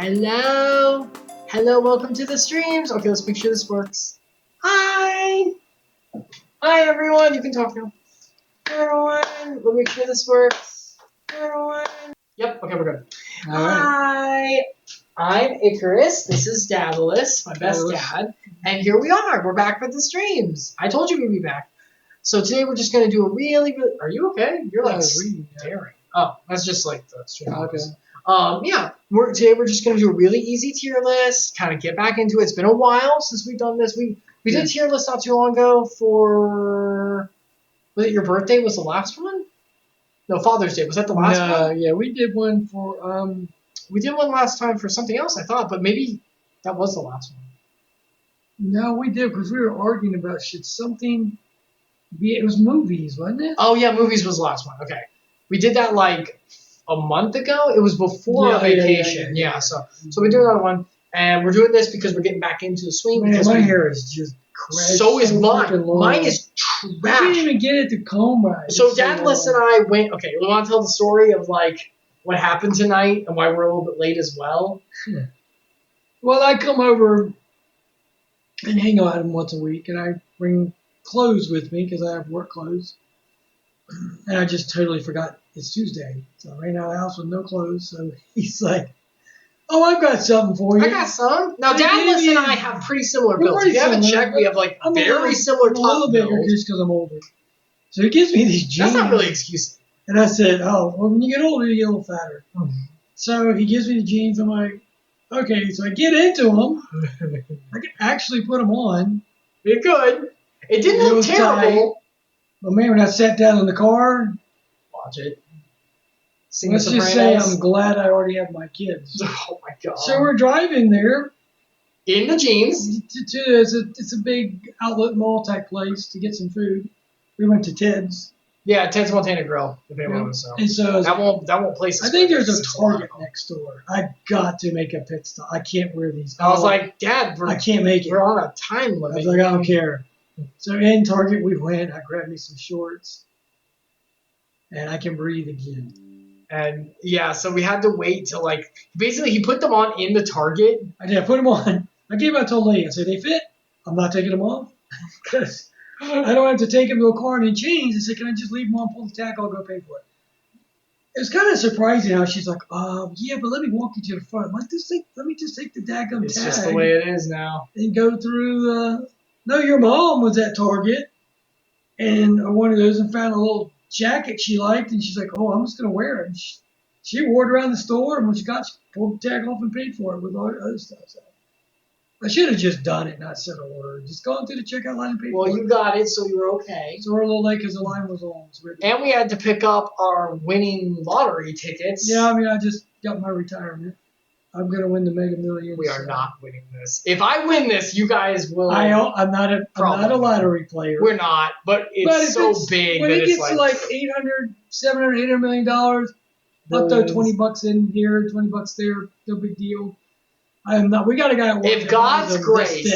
Hello. Hello, welcome to the streams. Okay, let's make sure this works. Hi. Hi, everyone. You can talk now. Everyone, let me make sure this works. Everyone. Yep, okay, we're good. All right. Hi, I'm Icarus. This is Dadalus, my best dad. And here we are. We're back with the streams. I told you we'd be back. So today we're just going to do a really... Are you okay? You're like staring. Oh, that's just like the stream. Okay. Yeah, today we're just going to do a really easy tier list, kind of get back into it. It's been a while since we've done this. We did tier list not too long ago for... Was it your birthday was the last one? No, Father's Day. Was that the last one? Yeah, we did one for... We did one last time for something else, I thought, but maybe that was the last one. No, we did, because we were arguing about should something be... It was movies, wasn't it? Oh, yeah, movies was the last one. Okay. We did that like a month ago. It was before our vacation. Yeah, so we're doing another one. And we're doing this because we're getting back into the swing. Man, because my hair is just crazy. So is mine. Mine is trash. I didn't even get it to comb right. So Dadalus and I went... Okay, we want to tell the story of like what happened tonight and why we're a little bit late as well. Well, I come over and hang out with him once a week, and I bring clothes with me because I have work clothes. And I just totally forgot it's Tuesday. So I ran out of the house with no clothes. So he's like, "Oh, I've got something for you." I got some. Now, Dadalus and I have pretty similar builds. If you haven't checked, we have like very similar top builds. A little bigger just because I'm older. So he gives me these jeans. That's not really an excuse. And I said, "Oh, well, when you get older, you get a little fatter." So he gives me the jeans. I'm like, okay. So I get into them. I can actually put them on. You're good. It didn't look terrible. Tight. But man, when I sat down in the car, watch it. Let's just say I'm glad I already have my kids. Oh my god! So we're driving there in the jeans. It's a big outlet mall type place to get some food. We went to Ted's. Yeah, Ted's Montana Grill. If anyone wants to know. And so that won't place. I think there's a Target next door. I got to make a pit stop. I can't wear these. I was like, Dad, I can't make it. We're on a time limit. I was like, I don't care. So in Target we went. I grabbed me some shorts, and I can breathe again. And yeah, so we had to wait till like basically he put them on in the Target. I did. I put them on. I gave out to a lady. I said, "They fit. I'm not taking them off because I don't have to take them to a car and change." I said, "Can I just leave them on, pull the tackle, I'll go pay for it." It was kind of surprising how she's like, yeah, but let me walk you to the front." I'm like, let me just take the daggum tag. It's just the way it is now. And go through. No, your mom was at Target and one of those and found a little jacket she liked, and she's like, "Oh, I'm just gonna wear it." And she wore it around the store, and when she pulled the tag off and paid for it with all the other stuff. So I should have just done it, not said a word. Just gone through the checkout line and paid for it. Well, you got it, so you were okay. So we're a little late because the line was on. And we had to pick up our winning lottery tickets. Yeah, I mean, I just got my retirement. I'm gonna win the Mega Millions. We are not winning this. If I win this, you guys will. I'm not a lottery player. We're not, but it's so big when that it gets to like $800, $700, $800 million, I'll throw $20 in here, $20 there. No big deal. I'm not. We got a guy at work. If God's grace.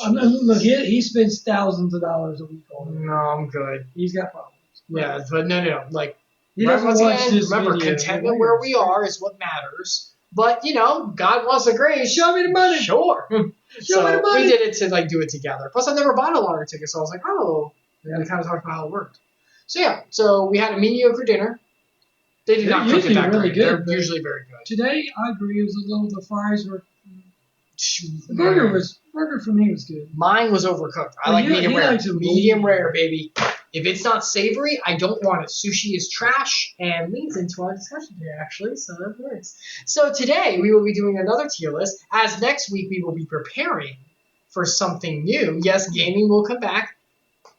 Look, he spends thousands of dollars a week on it. No, I'm good. He's got problems. Yeah, but no. Like, he doesn't watch this remember, video. contentment where we are is what matters. But, God wants the grace. Show me the money. Sure. Show me the money. We did it to, do it together. Plus, I've never bought a lottery ticket, so I was like, oh. And we kind of talked about how it worked. So, yeah. So, we had a mediocre dinner. They did not cook it that really good. They're usually very good. Today, I agree. It was a little, the fries were... The burger for me was good. Mine was overcooked. I like medium rare. Medium rare, baby. If it's not savory, I don't want it. Sushi is trash and leads into our discussion today, actually, so that works. So today, we will be doing another tier list, as next week we will be preparing for something new. Yes, gaming will come back.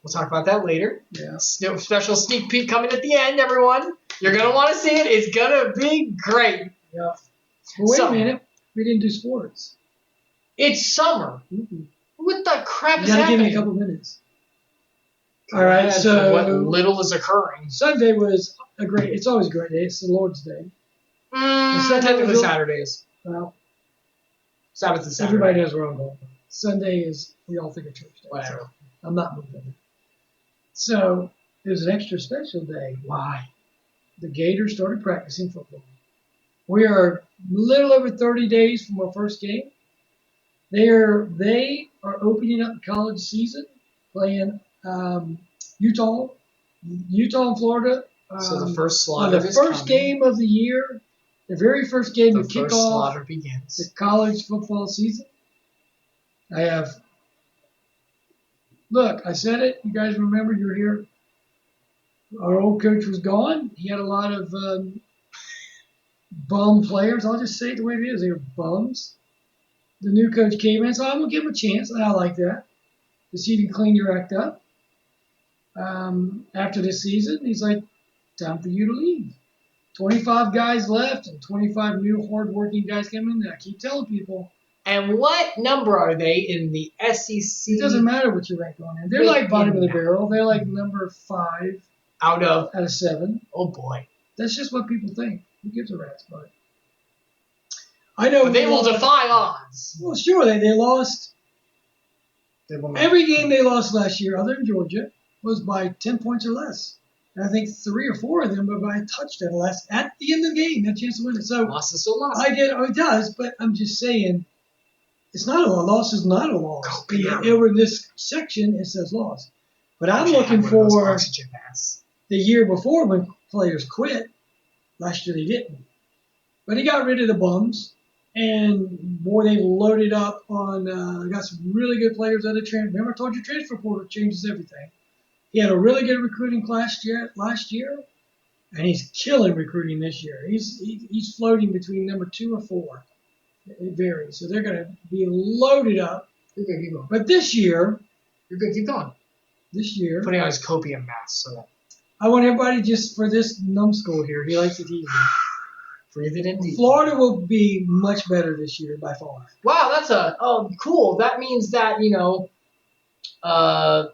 We'll talk about that later. Yeah. Special sneak peek coming at the end, everyone. You're going to want to see it. It's going to be great. Yeah. Well, wait a minute. We didn't do sports. It's summer. Mm-hmm. What the crap is happening? You got to give me a couple minutes. All right, so what little is occurring. Sunday was it's always a great day. It's the Lord's Day. Technically Saturdays. Well, Sabbath is Saturday. Everybody knows where I'm going. Sunday is, we all think of church day. Whatever. So I'm not moving. So it was an extra special day. Why? The Gators started practicing football. We are a little over 30 days from our first game. They are opening up the college season, playing Utah and Florida. So the first slaughter on the first game of the year, the very first game to kick off the college football season. Look, I said it. You guys remember you were here. Our old coach was gone. He had a lot of bum players. I'll just say it the way it is. They were bums. The new coach came in, so I'm going to give him a chance, and I like that. To see if you can clean your act up. After this season, he's like, time for you to leave. 25 guys left and 25 new hard-working guys came in. I keep telling people. And what number are they in the SEC? It doesn't matter what you rank on. They're like bottom of the barrel. They're like number 5 out of 7. Oh boy, that's just what people think. Who gives a rat's butt? I know. But they will defy odds. Well, sure, they lost. Every game they lost last year, other than Georgia, was by 10 points or less. And I think 3 or 4 of them were by a touchdown at the end of the game, that chance to win it. So loss is still loss. I get it does, but I'm just saying. It's not a loss. Loss is not a loss. Over this section, it says loss. But I'm looking for the year before when players quit. Last year they didn't. But he got rid of the bums. And, boy, they loaded up on got some really good players out of transfer. Remember I told you transfer portal changes everything. He had a really good recruiting class last year. And he's killing recruiting this year. He's floating between number 2 or 4. It varies. So they're going to be loaded up. You're good, keep going. But this year. You're good, keep going. This year. Putting on his copium mask. So I want everybody just for this numbskull here. He likes it easy. Breathe it in deep. Florida will be much better this year by far. Wow, that's cool. That means that, God,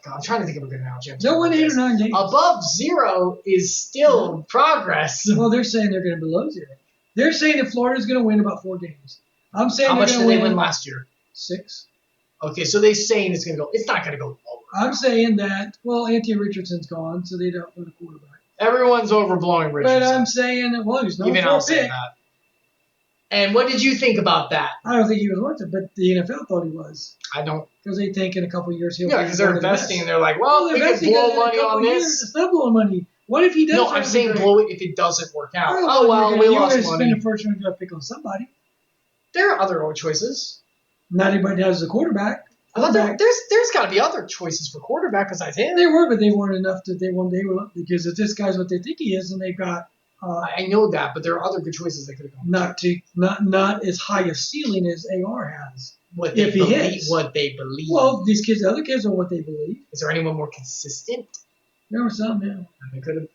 I'm trying to think of a good analogy. They'll win 8 or 9 games. Above 0 is still progress. Well, they're saying they're going to be below 0. They're saying that Florida's going to win about 4 games. I'm saying how much did they win last year? 6. Okay, so they're saying it's going to go. It's not going to go lower. I'm saying that. Well, Anthony Richardson's gone, so they don't win a quarterback. Everyone's overblowing Richardson. But I'm saying that. Well, he's not even I'll say that. And what did you think about that? I don't think he was worth it, but the NFL thought he was. I don't. Because they think in a couple of years he'll. Yeah, because they're investing, and they're like, well, we can blow money on this. It's not blowing money. What if he does? No, I'm saying blow it if it doesn't work out. Oh, well, we lost money. You're going to spend a first-round draft pick on somebody. There are other choices. Not anybody has a quarterback. I thought there's got to be other choices for quarterback besides him. There were, but they weren't enough that they were because if this guy's what they think he is, and they've got. I know that, but there are other good choices they could have gone. Not as high a ceiling as AR has. What they believe. Well, the other kids are what they believe. Is there anyone more consistent? There were some, yeah. They could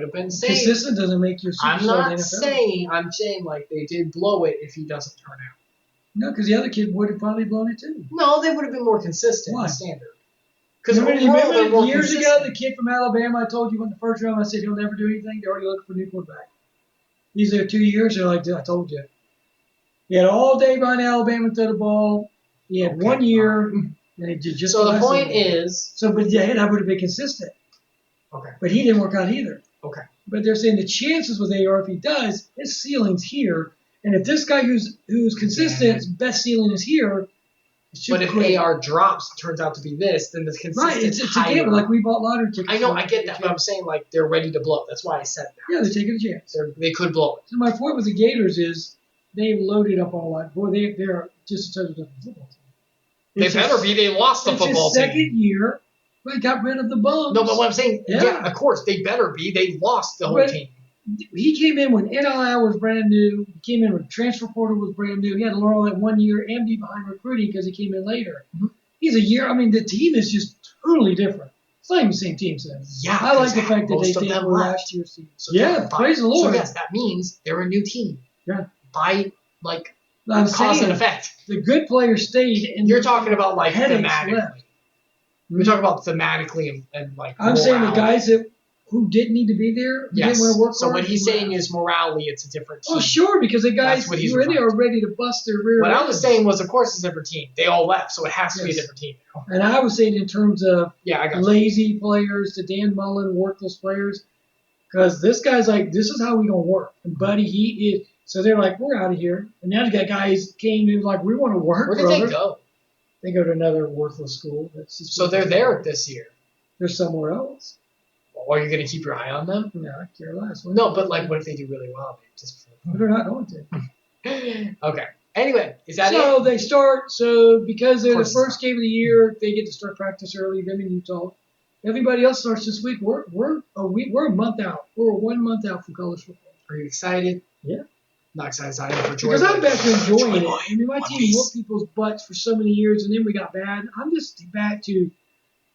have been saying. Consistent doesn't make you. I'm saying like they did blow it if he doesn't turn out. No, because the other kid would have probably blown it too. No, they would have been more consistent. Why? Standard. Because remember years ago, the kid from Alabama, I told you went the first round, I said he'll never do anything. They're already looking for a new quarterback. He's there 2 years, they're like, I told you. He had all day behind Alabama to throw the ball. He had 1 year, and he did just. So the point is. But yeah, that would have been consistent. Okay. But he didn't work out either. Okay. But they're saying the chances with AR, if he does, his ceiling's here. And if this guy who's consistent, his best ceiling is here. But if AR drops and turns out to be this, then the consistent right, it's a gamble. Like we bought lottery tickets. I know, I get that, but I'm saying like they're ready to blow. That's why I said that. Yeah, they're taking a chance. They could blow it. So my point with the Gators is they've loaded up all that. Boy, they're just a total different football team. They better be. They lost the football team. It's his second year. They got rid of the bums. No, but what I'm saying, yeah, of course, they better be. They lost the whole team. He came in when NIL was brand new. He came in when transfer portal was brand new. He had to learn all that 1 year and be behind recruiting because he came in later. Mm-hmm. He's a year. I mean, the team is just totally different. It's not even the same team, so. Yeah, I like the fact that they did last year's team. So yeah, praise the Lord. So yes, that means they're a new team. Yeah. By cause and effect. The good players stayed. And you're talking about like thematically. Left. We're talking about thematically and like. I'm saying the guys who didn't need to be there, yes. didn't want to work so hard. what he's saying is morally, it's a different team. Oh, sure, because the guys who were in there are ready to bust their rear. What I was saying was, of course, it's a different team. They all left, so it has to be a different team now. And I was saying in terms of I got lazy players, the Dan Mullen, worthless players, Because this guy's like, this is how we gonna work. And buddy, he is. So they're like, we're out of here. And now the guys came and was like, we want to work. Where did they go? They go to another worthless school. So they're there this year. They're somewhere else. Or are you going to keep your eye on them? No, I care less. No, but like, what if they do really well? They're not going to. Okay. Anyway, is that so it? They start. So because they're the first game of the year, they get to start practice early. Them in Utah. Everybody else starts this week. We're a month out. We're 1 month out from college football. Are you excited? Yeah. Not excited. I am for joy. Because I'm back to enjoying it. I mean, my team whooped people's butts for so many years, and then we got bad. I'm just back to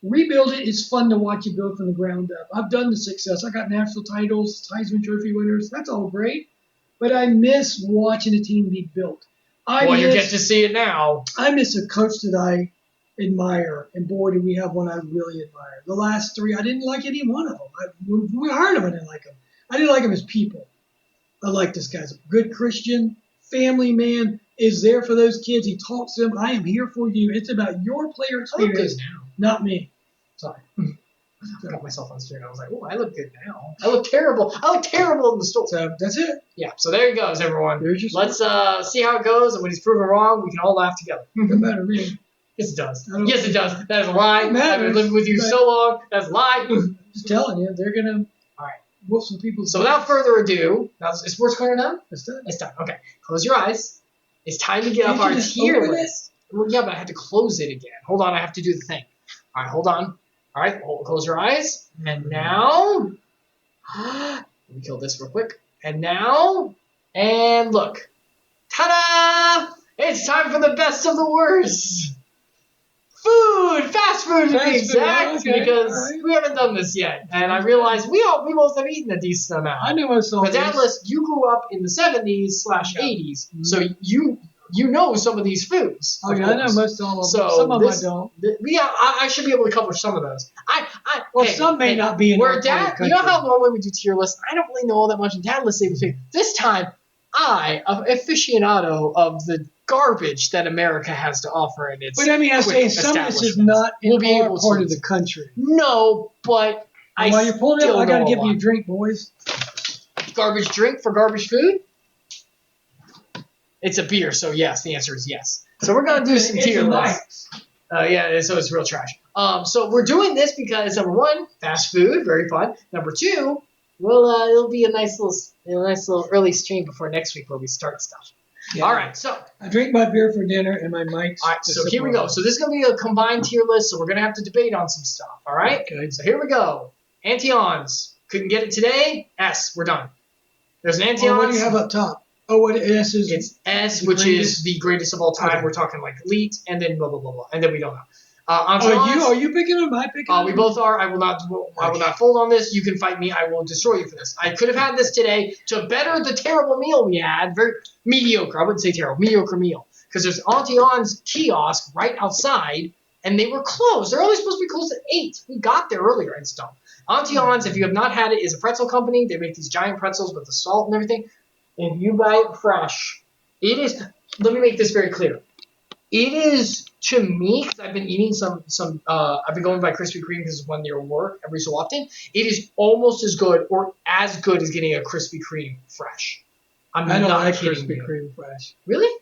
rebuild it. It's fun to watch it build from the ground up. I've done the success. I got national titles, Heisman Trophy winners. That's all great. But I miss watching a team be built. You get to see it now. I miss a coach that I admire, and boy, do we have one I really admire. The last three, I didn't like any one of them. When we hired him, I didn't like him. I didn't like him as people. I like this guy's a good Christian, family man, is there for those kids. He talks to them. I am here for you. It's about your player experience, not me. Sorry. I got myself on screen. I was like, oh, I look good now. I look terrible. I look terrible in the store. So that's it. Yeah, so there he goes, everyone. Let's see how it goes, and when he's proven wrong, we can all laugh together. Doesn't matter to me. Yes, it does. Yes, it does. That is a lie. I've been living with you so long. That's a lie. Just telling you, they're going to whoop some people. So without further ado, now is sports corner done? It's done. It's done. Okay. Close your eyes. It's time to get up our tier list. Well, yeah, but I had to close it again. Hold on. I have to do the thing. All right, hold on. All right, close your eyes. And now, let me kill this real quick. And now, and look. Ta-da! It's time for the best of the worst. Fast food to be exact, because we haven't done this yet. And I realized we both have eaten a decent amount. I knew most of them. But Dadalus, you grew up in the 70s/80s, so you know some of these foods. Oh, yeah, I know most of them. So some of them I don't. I should be able to cover some of those. Some may not be in where Dad, you know how normally we do tier lists? I don't really know all that much in Dadalus. This time, I, an aficionado of the garbage that America has to offer in its But I mean, I say some of this is not in our part of the country. No, but while you're pulling it up, I got to give you a drink, boys. Garbage drink for garbage food? It's a beer, so yes, the answer is yes. So we're going to do some tier lists. Yeah, so it's real trash. So we're doing this because, number one, fast food, very fun. Number two, well, it'll be a nice little early stream before next week where we start stuff. Yeah. All right, so I drink my beer for dinner and my mics. All right, so here we go. So this is going to be a combined tier list, so we're going to have to debate on some stuff. All right? Okay. So here we go. Antions. Couldn't get it today. S. We're done. There's an Antions. What do you have up top? Oh, what S is? It's S, which is the greatest of all time. Okay. We're talking like elite, and then blah blah blah blah, and then we don't know. Are you picking them? Am I picking them? We both are. I will not fold on this. You can fight me. I will destroy you for this. I could have had this today to better the terrible meal we had. Very mediocre. I wouldn't say terrible. Mediocre meal. Because there's Auntie On's kiosk right outside, and they were closed. They're only supposed to be closed at 8. We got there earlier and stuff. Auntie On's, if you have not had it, is a pretzel company. They make these giant pretzels with the salt and everything. If you buy it fresh, it is. Let me make this very clear. It is, to me, because I've been eating I've been going by Krispy Kreme because it's one near work every so often. It is almost as good or as good as getting a Krispy Kreme fresh. I don't like Krispy Kreme fresh. Really?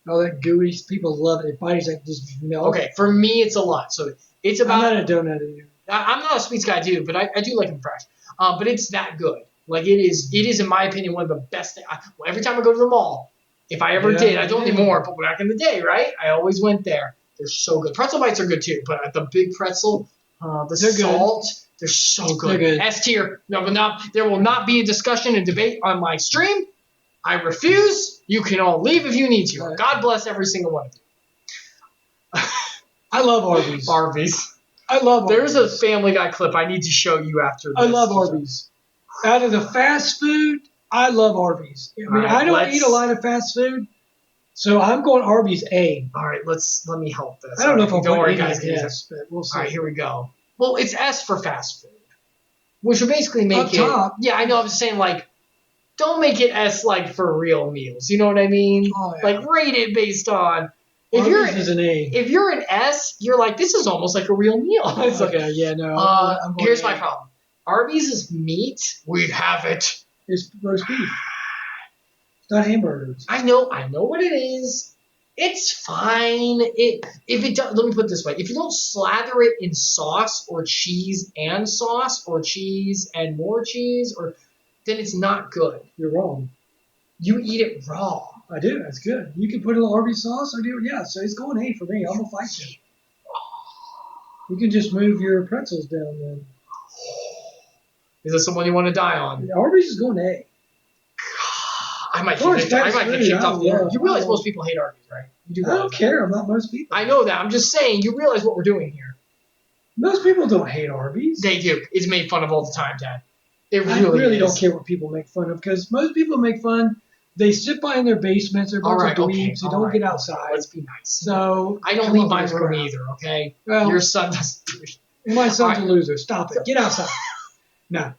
All that gooey, people love it. It bites like just melt. Okay, for me it's a lot. So it's about. I'm not a donut eater. I'm not a sweets guy too, but I do like them fresh. But it's that good. Like it is in my opinion one of the best things. Every time I go to the mall, if I ever did, I don't anymore, but back in the day, right? I always went there. They're so good. Pretzel bites are good too, but the big pretzel, the salt, they're so good. They're good. S tier. No, but there will not be a discussion and debate on my stream. I refuse. You can all leave if you need to. Right. God bless every single one of you. I love Arby's. Arby's. I love Arby's. There's a Family Guy clip I need to show you after this. I love Arby's. Out of the fast food, I love Arby's. I mean, I don't eat a lot of fast food, so I'm going Arby's A. All right, let me help this. I don't know if I'm going guys. S, but we'll see. All right, here we go. Well, it's S for fast food, which would basically make it. Top. Yeah, I know. I was saying don't make it S for real meals. You know what I mean? Oh, yeah. Rate it based on. Arby's is an A. If you're an S, you're this is almost like a real meal. Okay, yeah, no. Here's my problem. Arby's is meat. We have it. It's roast beef. It's not hamburgers. I know what it is. It's fine. Let me put it this way: if you don't slather it in sauce or cheese and sauce or cheese and more cheese, then it's not good. You're wrong. You eat it raw. I do. That's good. You can put a little Arby's sauce. Yeah. So it's going A for me. I'm gonna fight you. You can just move your pretzels down then. Is this someone you want to die on? Arby's is going A. I might get kicked off the Arby's. You realize most people hate Arby's, right? You do. I don't care. I'm not most people. I know that. I'm just saying. You realize what we're doing here. Most people don't hate Arby's. They do. It's made fun of all the time, Dad. I really don't care what people make fun of because most people make fun. They sit by in their basements. They're a bunch of dweebs. They don't get outside. Let's be nice. So I don't leave my room either. Okay. Well, your son doesn't. My son's a loser. Stop it. Get outside. No.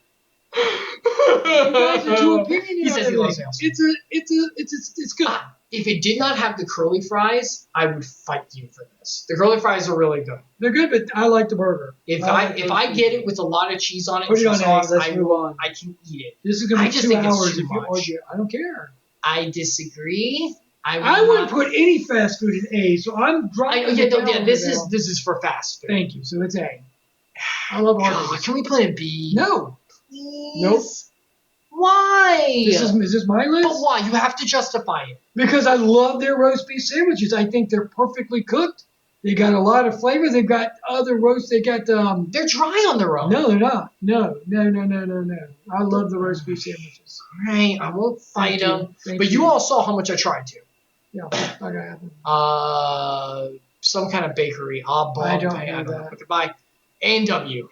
You guys are too opinionated. He says he loves sales. It's good. If it did not have the curly fries, I would fight you for this. The curly fries are really good. They're good, but I like the burger. If I get it with a lot of cheese on it, put it on sauce, let's move on. I can eat it. This is gonna be 2 hours if you argue. I don't care. I disagree. I wouldn't put any fast food in A, so I'm dropping. This is for fast food. Thank you. So it's A. I love Arby's. Can we put it B? No. Please? Nope. Why? Is this my list? But why? You have to justify it. Because I love their roast beef sandwiches. I think they're perfectly cooked. They got a lot of flavor. They've got other roasts. They got They're dry on their own. No, they're not. No. I love the roast beef sandwiches. All right, I won't fight them. But you all saw how much I tried to. Yeah, not gonna happen. Some kind of bakery. I don't know that. Goodbye. A&W.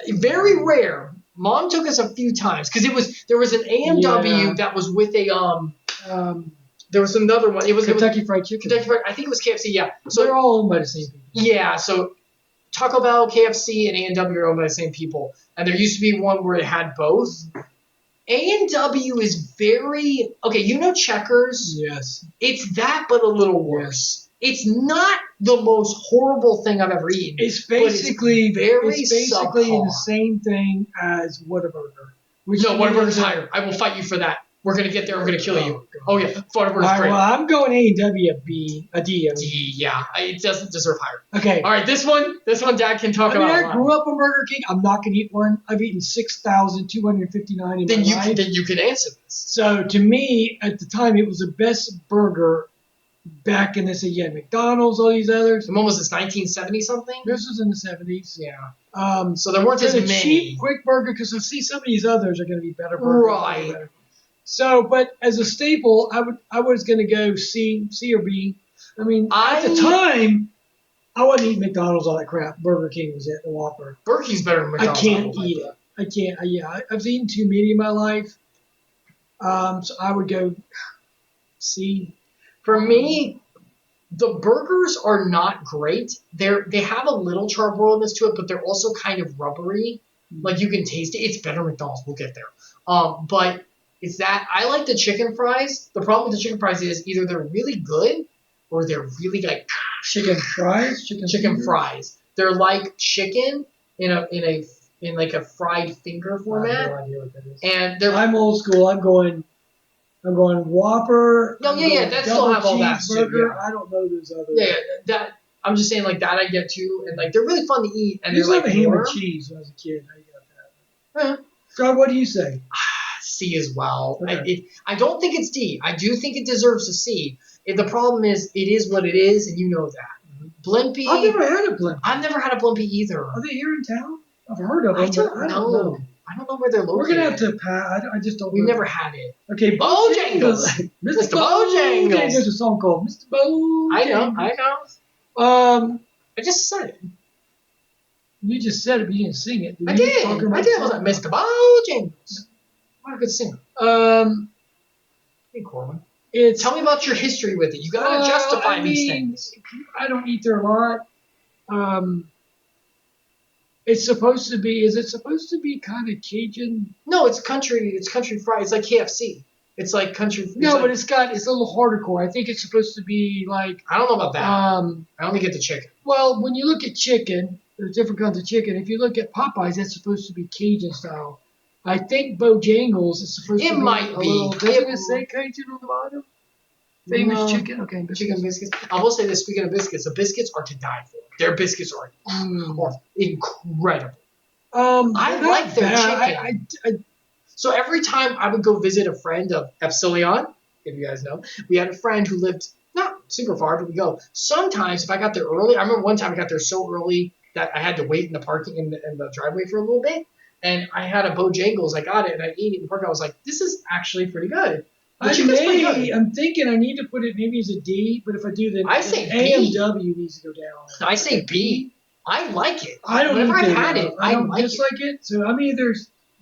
Very rare. Mom took us a few times because there was an A&W that was with a there was another one. It was Kentucky Fried Chicken. I think it was KFC. Yeah. So they're all owned by the same people. Yeah. So Taco Bell, KFC, and A&W are owned by the same people. And there used to be one where it had both. A&W is very okay. You know Checkers? Yes. It's that, but a little worse. It's not the most horrible thing I've ever eaten. It's basically subpar. the same thing as Whataburger. No, Whataburger's higher. I will fight you for that. We're gonna get there. I'm gonna kill you. Oh yeah, Whataburger's great. Well, I'm going A&W, a D. D, yeah. It doesn't deserve higher. Okay. All right, this one, Dad can talk about. I grew up on Burger King. I'm not gonna eat one. I've eaten 6,259 in my life. Then you can answer this. So to me, at the time, it was the best burger. Back in this, McDonald's, all these others. And when was this? 1970 something? This was in the 70s. Yeah. So there weren't as many. Cheap, quick burger, because I see some of these others are going to be better burgers. Right. So, but as a staple, I was going to go C or B. I mean, at the time, I wasn't eating McDonald's, all that crap. Burger King was it, the Whopper. Burger King's better than McDonald's. I can't eat it. I can't. I've eaten too many in my life. So I would go C. For me, the burgers are not great. They have a little charbroilness to it, but they're also kind of rubbery. Like you can taste it. It's better than McDonald's. We'll get there. But it's that I like the chicken fries. The problem with the chicken fries is either they're really good or they're really like chicken fries. Chicken fries. They're like chicken in like a fried finger format. I have no idea what that is. And I'm old school. I'm going Whopper. No, that still have all that too. Yeah. I don't know those other. Yeah, that I'm just saying like that I get too, and like they're really fun to eat. And they're like a ham and cheese when I was a kid. How you got that? Yeah. God, what do you say? C as well. Okay. I don't think it's D. I do think it deserves a C. The problem is it is what it is, and you know that. Blimpie. I've never had a Blimpie. I've never had a Blimpie either. Are they here in town? I've heard of them. I don't know. I don't know where they're located. We're gonna have to pass. I just don't. We've never had it. Okay, Bojangles. Mr. Bojangles. There's a song called Mr. Bojangles. I know. I just said it. You just said it, but you didn't sing it. I did. I was like Mr. Bojangles. What a good singer. Hey, Corbin. Tell me about your history with it. You gotta justify these things. I don't eat there a lot. It's supposed to be. Is it supposed to be kind of Cajun? No, it's country. It's country fried. It's like KFC. It's like country. But it's a little hardcore. I think it's supposed to be like. I don't know about that. I only get the chicken. Well, when you look at chicken, There's different kinds of chicken. If you look at Popeyes, that's supposed to be Cajun style. I think Bojangles is supposed to be might a be. little. Doesn't it say Cajun on the bottom? Famous chicken. Okay, biscuits. Chicken biscuits. I will say this. Speaking of biscuits, the biscuits are to die for. Their biscuits are incredible. I like their chicken. So every time I would go visit a friend of Epsilon, if you guys know, we had a friend who lived not super far, but we go. Sometimes if I got there early, I remember one time I got there so early that I had to wait in the parking in the driveway for a little bit, and I had a Bojangles. I got it and I ate it in the park. I was like, this is actually pretty good. I'm thinking I need to put it maybe as a D, but if I do, then I say AMW needs to go down. I say B. I like it. I don't. Whenever I've had it, I don't like dislike it. So I'm either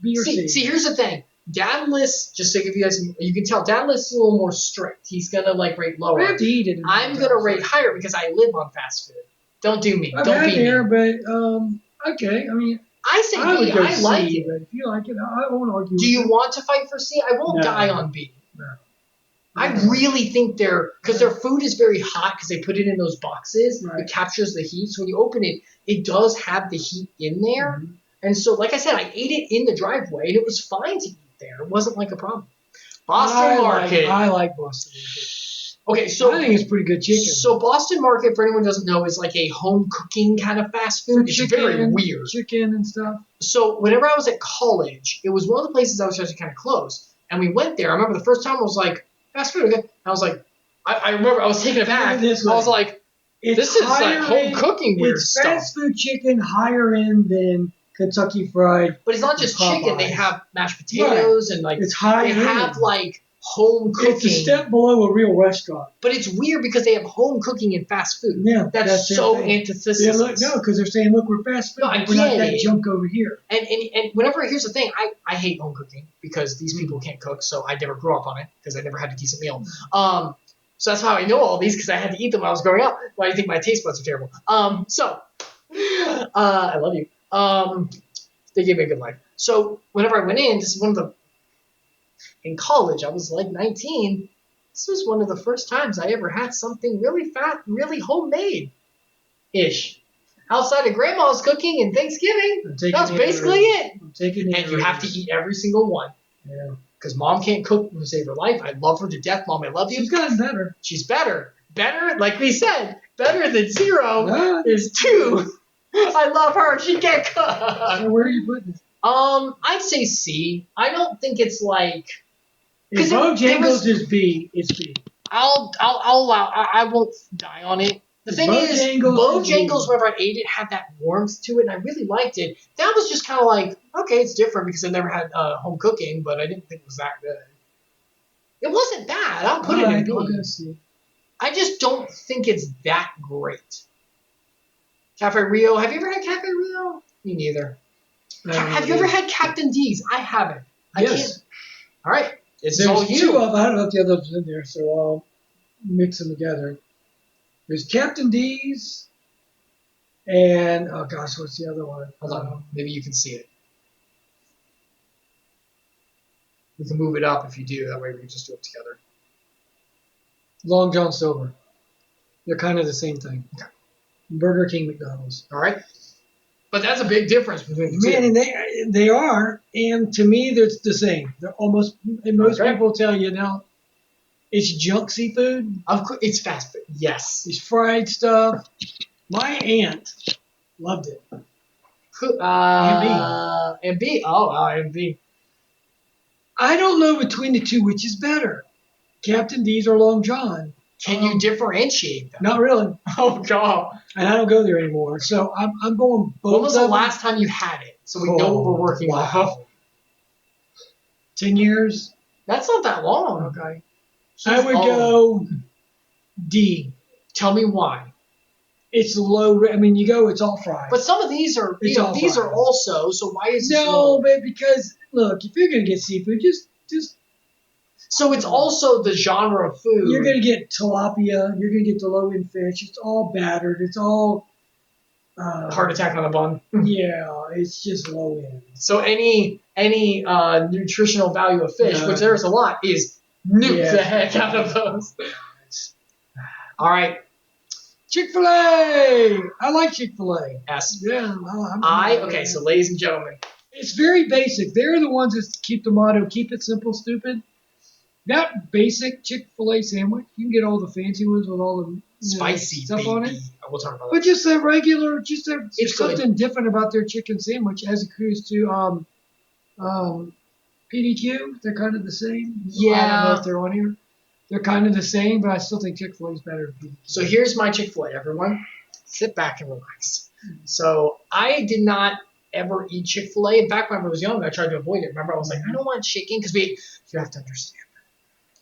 B or C. See, here's the thing. Dadalus, just to give you guys, you can tell Dadalus is a little more strict. He's gonna like rate lower. I have to eat it. I'm gonna rate higher because I live on fast food. Don't do me. I've Don't had be there, me. but okay. I mean, I say B. I like it. But if you like it, I won't argue. Do you want to fight for C? I won't die on B. No. I really think because their food is very hot because they put it in those boxes. Right. It captures the heat. So when you open it, it does have the heat in there. Mm-hmm. And so, like I said, I ate it in the driveway, and it was fine to eat there. It wasn't like a problem. Boston Market. I like Boston Market. Okay, so I think it's pretty good chicken. So Boston Market, for anyone who doesn't know, is like a home cooking kind of fast food. It's very weird. Chicken and stuff. So whenever I was at college, it was one of the places I was actually kind of close. And we went there. I remember the first time I was like, fast food again. I was like, I remember I was taken aback. I was like, this is like home cooking weird stuff. It's fast food chicken higher end than Kentucky Fried. But it's not just chicken. They have mashed potatoes and like it's high. They have like home cooking. It's a step below a real restaurant. But it's weird because they have home cooking and fast food. Yeah, that's so antithesis. Yeah, because they're saying, look, we're fast food. No, I we're not that junk over here. And whenever, here's the thing, I hate home cooking because these people can't cook, so I never grew up on it because I never had a decent meal. So that's how I know all these because I had to eat them when I was growing up. Why do you think my taste buds are terrible? I love you. They gave me a good life. So whenever I went in, this is in college, I was like 19. This was one of the first times I ever had something really fat, really homemade-ish. Outside of Grandma's cooking and Thanksgiving, that's basically it. And you have to eat every single one. Yeah. Because Mom can't cook to save her life. I love her to death, Mom. I love you. She's gotten better. She's better. Better, like we said, better than 0 is 2. I love her. She can't cook. So where are you putting it? I'd say C. I don't think it's like. If Bojangles is B, it's B. I'll allow. I won't die on it. The thing is, Bojangles, whenever I ate it, had that warmth to it, and I really liked it. That was just kind of like, okay, it's different because I never had home cooking, but I didn't think it was that good. It wasn't bad. I'll put it in B. I just don't think it's that great. Cafe Rio. Have you ever had Cafe Rio? Me neither. Have you ever had Captain D's? I haven't. Yes. All right. It's There's all you. 2 of them. I don't know if the other one's in there, so I'll mix them together. There's Captain D's and, oh gosh, what's the other one? Hold on. Maybe you can see it. We can move it up if you do. That way we can just do it together. Long John Silver. They're kind of the same thing. Okay. Burger King, McDonald's. All right. But that's a big difference between the two. Man, and they are, and to me, they're the same. They're almost, and most people tell you now, it's junk seafood. Of course, it's fast food. Yes. It's fried stuff. My aunt loved it. And B. Oh, wow, and B. I don't know between the two which is better, Captain D's or Long John. Can you differentiate them? Not really. Oh, God. And I don't go there anymore. So I'm going both. When was the last time you had it? So we know what we're working off. 10 years. That's not that long. Okay. I would go D. Tell me why. It's low. I mean, it's all fried. But some of these are, these are also. So why is this low? But because look, if you're gonna get seafood, just. So it's also the genre of food. You're gonna get tilapia. You're gonna get the low end fish. It's all battered. It's all. Heart attack on a bun. Yeah, it's just low end. So any nutritional value of fish, which there's a lot, is nuke the heck out of those. All right. Chick-fil-A. I like Chick-fil-A. S. Yeah. Okay, so ladies and gentlemen. It's very basic. They're the ones that keep the motto, keep it simple, stupid. That basic Chick-fil-A sandwich, you can get all the fancy ones with all the spicy stuff baby. on it. We'll talk about that. But just a regular, it's something different about their chicken sandwich as opposed to PDQ. They're kind of the same. Yeah. I don't know if they're on here. They're kind of the same, but I still think Chick-fil-A is better than PDQ. So here's my Chick-fil-A, everyone. Sit back and relax. So I did not ever eat Chick-fil-A. In fact, when I was young, I tried to avoid it. Remember, I was like, I don't want chicken because you have to understand.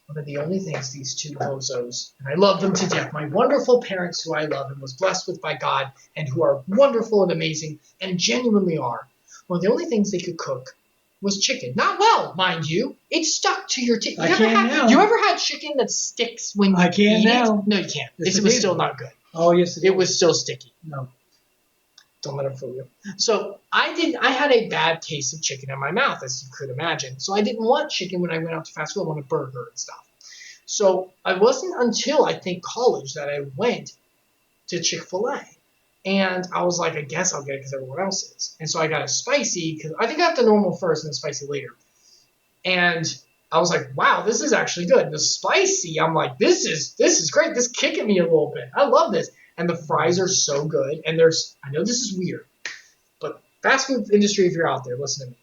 One of the only things these two bozos, and I love them to death, my wonderful parents who I love and was blessed with by God and who are wonderful and amazing and genuinely are, one of the only things they could cook was chicken. Not well, mind you. It stuck to your teeth. You ever had chicken that sticks when you eat it? No, you can't. Yes, it was still not good. Oh, yes, it was still sticky. No. Don't let it fool you. So I had a bad taste of chicken in my mouth, as you could imagine. So I didn't want chicken when I went out to fast food. I wanted burger and stuff. So I wasn't until, I think, college that I went to Chick-fil-A. And I was like, I guess I'll get it because everyone else is. And so I got a spicy, because I think I have the normal first and the spicy later. And I was like, wow, this is actually good. The spicy, I'm like, this is great. This is kicking me a little bit. I love this. And the fries are so good. And I know this is weird, but fast food industry, if you're out there, listen to me.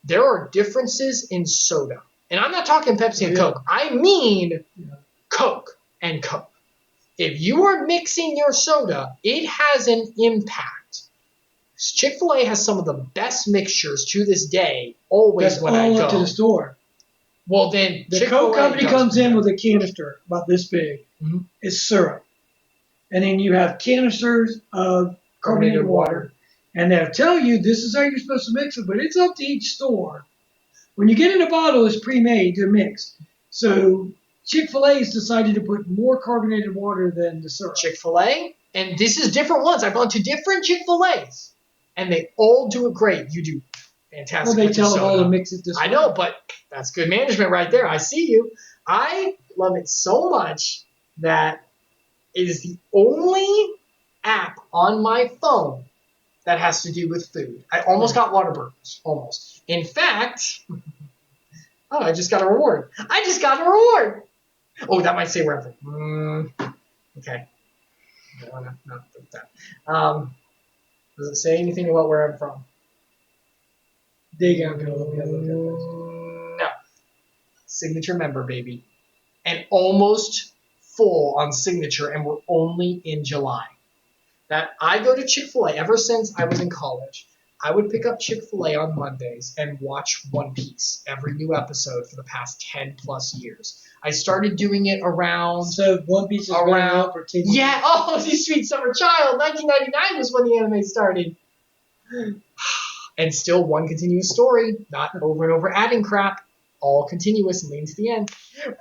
There are differences in soda. And I'm not talking Pepsi and Coke. I mean Coke and Coke. If you are mixing your soda, it has an impact. Chick-fil-A has some of the best mixtures to this day, always when I go to the store. Well, then the Coke company comes in with a canister about this big. Mm-hmm. It's syrup. And then you have canisters of carbonated water. And they'll tell you this is how you're supposed to mix it, but it's up to each store. When you get in a bottle, it's pre-made to mix. So Chick-fil-A has decided to put more carbonated water than the syrup. Chick-fil-A, and this is different ones. I've gone to different Chick-fil-A's, and they all do it great. You do fantastic. Well, they tell them all to mix it this way. I know, but that's good management right there. I see you. I love it so much that it is the only app on my phone that has to do with food. I almost got Whataburgers. Almost. In fact, I just got a reward. Oh, that might say where I'm from. Okay. No, not that. Does it say anything about where I'm from? No. Signature member, baby. And almost full on signature, and we're only in July. That I go to Chick-fil-A ever since I was in college. I would pick up Chick-fil-A on Mondays and watch One Piece, every new episode for the past 10 plus years. I started doing it around... So One Piece is around for 10 years. Yeah, oh, you sweet summer child. 1999 was when the anime started. And still one continuous story, not over and over adding crap. All continuous and leading to the end.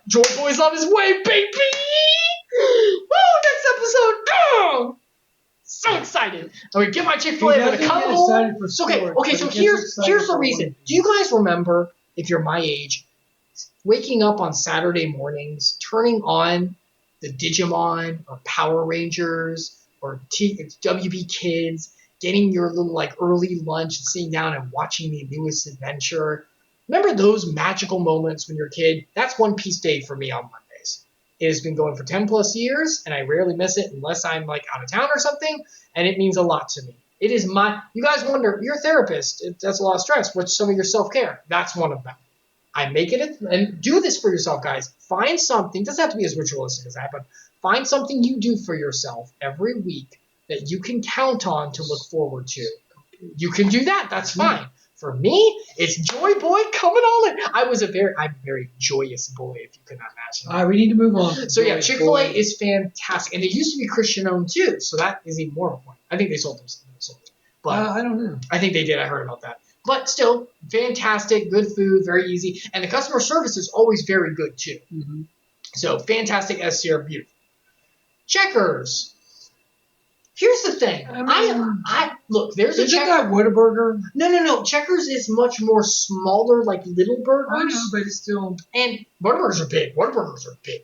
Joy Boy's on his way, baby! Woo, next episode! Oh! So excited. I'm going to get my Chick-fil-A. I'm going to come home. Okay, so here's the reason. Do you guys remember, if you're my age, waking up on Saturday mornings, turning on the Digimon or Power Rangers or WB Kids, getting your little early lunch and sitting down and watching the newest adventure? Remember those magical moments when you're a kid? That's One Piece Day for me on Mondays. It has been going for 10 plus years, and I rarely miss it unless I'm out of town or something, and it means a lot to me. It is you guys wonder, you're a therapist. That's a lot of stress. What's some of your self-care? That's one of them. I make it, and do this for yourself, guys. Find something, it doesn't have to be as ritualistic as that, but find something you do for yourself every week that you can count on to look forward to. You can do that. That's fine. For me, it's Joy Boy coming all in. I'm a very joyous boy, if you could not imagine. All right, we need to move on. So yeah, Chick-fil-A is fantastic, and they used to be Christian-owned too, so that is even more of a point. I think they sold them. But I don't know. I think they did. I heard about that. But still, fantastic, good food, very easy, and the customer service is always very good too. Mm-hmm. So fantastic, SCR, beautiful. Checkers. Here's the thing. Look, there's a Checkers. Isn't that Whataburger? No. Checkers is much more smaller, little burgers. I know, but it's still... And Whataburgers are big.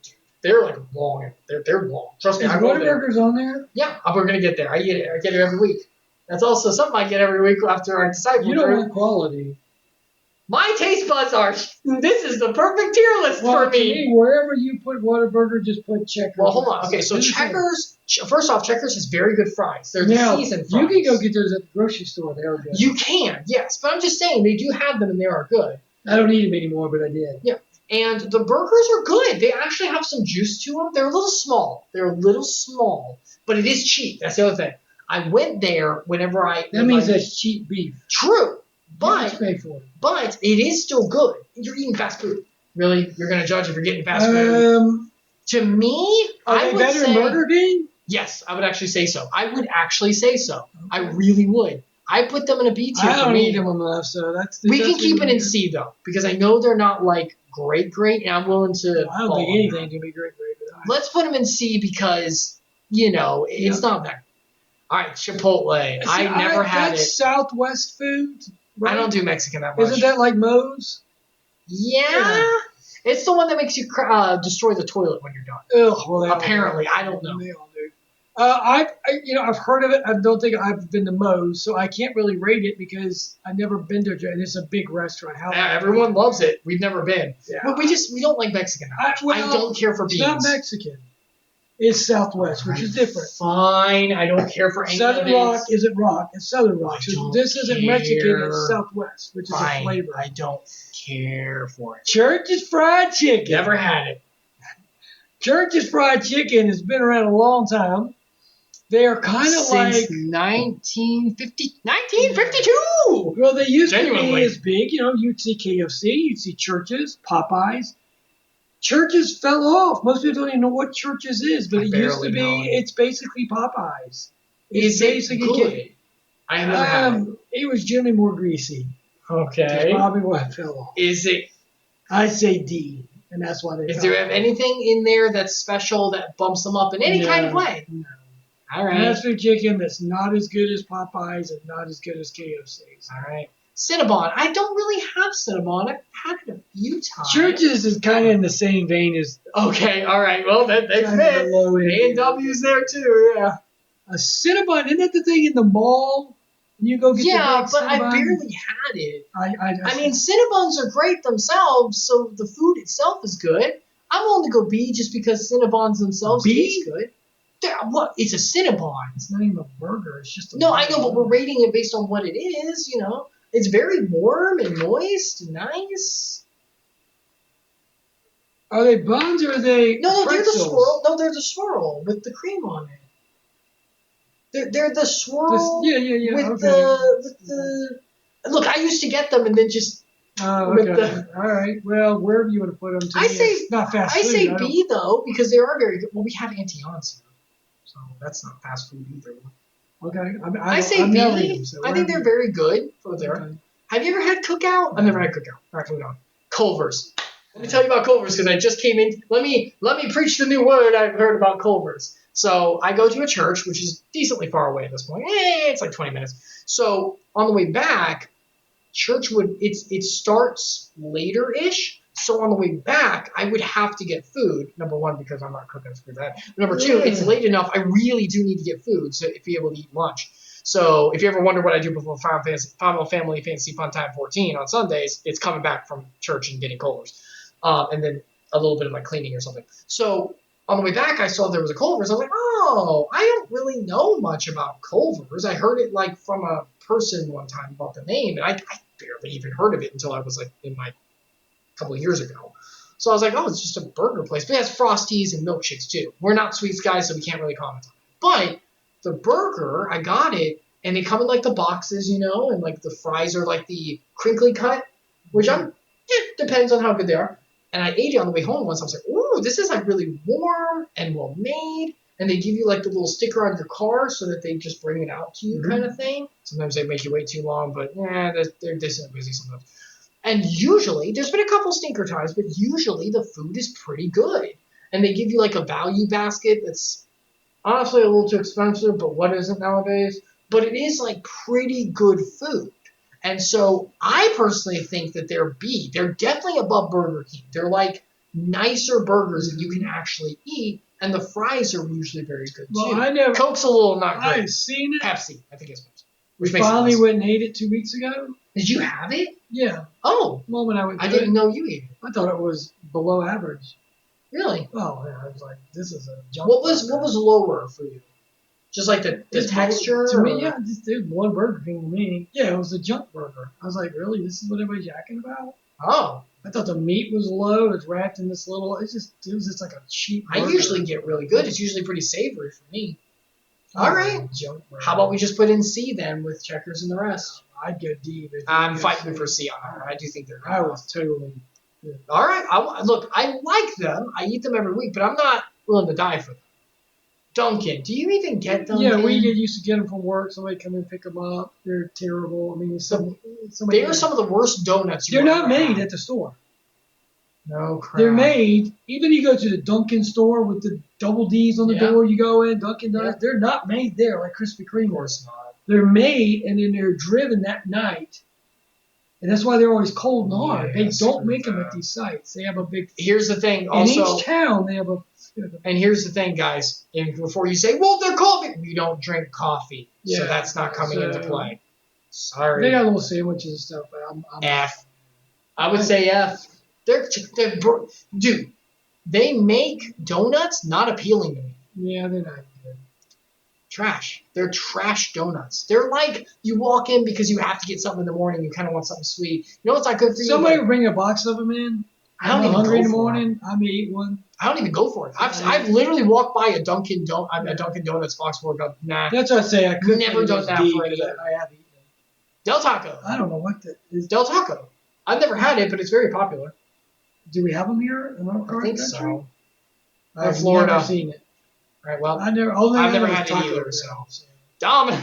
Dude. They're like long. They're long. Trust me, Is I go there. Whataburger's on there? Yeah, we're gonna get there. I get it every week. That's also something I get every week after our disciple. You don't want quality. My taste buds are. This is the perfect tier list for To me, wherever you put Whataburger, just put Checkers. Well, hold on. Okay, so Checkers. First off, Checkers has very good fries. They're the seasoned fries. You can go get those at the grocery store. They are good. You can, yes, but I'm just saying they do have them and they are good. I don't eat them anymore, but I did. Yeah, and the burgers are good. They actually have some juice to them. They're a little small. But it is cheap. That's the other thing. I went there whenever I. That means that's cheap beef. True. But it is still good. You're eating fast food. Really? You're going to judge if you're getting fast food? To me, I would say... Are they better than Burger King? Yes, I would actually say so. Okay. I really would. I put them in a B tier. I don't eat them enough, so that's... We can keep it in C, though, because I know they're not, like, great, and I'm willing to... I don't think anything can be great. Let's put them in C because, it's not that. All right, Chipotle. I never had it. That's Southwest food. Right? I don't do Mexican that much. Isn't that like Moe's? Yeah. It's the one that makes you destroy the toilet when you're done. Ugh, well, apparently, I don't know. They all do. I've heard of it. I don't think I've been to Moe's, so I can't really rate it because I've never been there. And it's a big restaurant. Everyone loves it. We've never been. Yeah. But we don't like Mexican. I don't care for beans. It's not Mexican. It's Southwest, which is different. Fine, I don't care for any Southern of it. Rock isn't rock. It's Southern Rock. So this isn't Mexican. It's Southwest, which is a flavor. I don't care for it. Church's Fried Chicken. Never had it. Church's Fried Chicken has been around a long time. They are kind of like... Since 1952! Well, they used to be as big. You'd see KFC, you'd see Church's, Popeyes. Church's fell off. Most people don't even know what Church's is, but it used to be. It's basically Popeyes. It's basically good? I never had it. It was generally more greasy. Okay. That's probably why it fell off. Is it? I'd say D, and that's why they. Is there anything in there that's special that bumps them up in any kind of way? No. All right. Fast food chicken that's not as good as Popeyes and not as good as KFC's. All right. Cinnabon. I don't really have Cinnabon. I've had it a few times. Church's is kind of in the same vein as... Okay, all right. Well, they fit. A&W's there, too, yeah. A Cinnabon, isn't that the thing in the mall? You go get but I barely had it. I mean, Cinnabons are great themselves, so the food itself is good. I'm willing to go B just because Cinnabons themselves taste good. What? It's a Cinnabon. It's not even a burger. It's just a No, I know, but we're rating it based on what it is, It's very warm and moist and nice. Are they buns or are they No, pretzels? they're the swirl. No, they're the swirl with the cream on it. They're the swirl with the... Look, I used to get them and then just... Oh, okay. All right. Well, wherever you want to put them. It's not fast food. I say B, though, because they are very good. Well, we have Antions here, so that's not fast food either. Okay. I say B. I think they're very good for there. Okay. Have you ever had Cookout? I've never had Cookout. All right, moving on. Culver's. Let me tell you about Culver's because I just came in. Let me preach the new word I've heard about Culver's. So I go to a church, which is decently far away at this point. It's like 20 minutes. So on the way back, church it starts later-ish. So on the way back, I would have to get food. Number one, because I'm not cooking for that. But number two, it's late enough. I really do need to get food to be able to eat lunch. So if you ever wonder what I do before Final Family Fantasy Fun Time 14 on Sundays, it's coming back from church and getting Culver's. And then a little bit of my cleaning or something. So on the way back, I saw there was a Culver's. I was like, oh, I don't really know much about Culver's. I heard it from a person one time about the name, and I barely even heard of it until I was in my couple of years ago. So I was like, oh, it's just a burger place. But it has Frosties and milkshakes too. We're not sweets guys, so we can't really comment on it. But the burger, I got it, and they come in the boxes, and the fries are the crinkly cut, which depends on how good they are. And I ate it on the way home once. I was like, ooh, this is really warm and well made. And they give you the little sticker on your car so that they just bring it out to you kind of thing. Sometimes they make you wait too long, but they're decent busy sometimes. And usually, there's been a couple stinker times, but usually the food is pretty good. And they give you a value basket that's honestly a little too expensive, but what isn't nowadays? But it is pretty good food. And so I personally think that they're B. They're definitely above Burger King. They're nicer burgers that you can actually eat, and the fries are usually very good too. Well, Coke's a little not great. I've seen it. Pepsi, I think it's Pepsi. We finally went and ate it 2 weeks ago. Did you have it? Yeah. Oh. The moment I went to I didn't know you ate it. I thought it was below average. Really? Oh, yeah. I was like, this is a junk. What was lower for you? Just like the texture? To me, yeah, it was one Burger King to me. Yeah, it was a junk burger. I was like, really? This is what everybody's yakking about? Oh. I thought the meat was low. It was wrapped in this little. It was just like a cheap burger. I usually get really good. It's usually pretty savory for me. All right. How about we just put in C then with Checkers and the rest? I'd go D. I'm fighting for C on that. I do think they're good. I was totally. Yeah. All right. Look, I like them. I eat them every week, but I'm not willing to die for them. Dunkin', do you even get Dunkin'? Yeah, we used to get them from work. Somebody come and pick them up. They're terrible. I mean, they are some of the worst donuts They're not made at the store. No crap. They're made, even you go to the Dunkin' store with the double D's on the door, you go in, Dunkin' Donuts, they're not made there like Krispy Kreme. Of course not. They're made and then they're driven that night. And that's why they're always cold and hard. They don't make them at these sites. They have a big... Here's the thing. Also, in each town, they have a... And here's the thing, guys. And before you say, well, they're coffee. We don't drink coffee. So that's not coming into play. Sorry. They got little sandwiches and stuff. But I'm F. I would say F. Dude, they make donuts not appealing to me. Yeah, they're not good. Trash. They're trash donuts. They're like you walk in because you have to get something in the morning. You kind of want something sweet. You know what's not good for you? Somebody bring a box of them in. I'm hungry in the morning. I may eat one. I don't even go for it. I've literally walked by a Dunkin' Donuts box before. Go, nah. That's what I say. I could never done that for it. I have eaten it. Del Taco. I don't know what that is. Del Taco. I've never had it, but it's very popular. Do we have them here in our I think so. I've Florida. never seen it. All right, well, I've never had it either. So, Domino.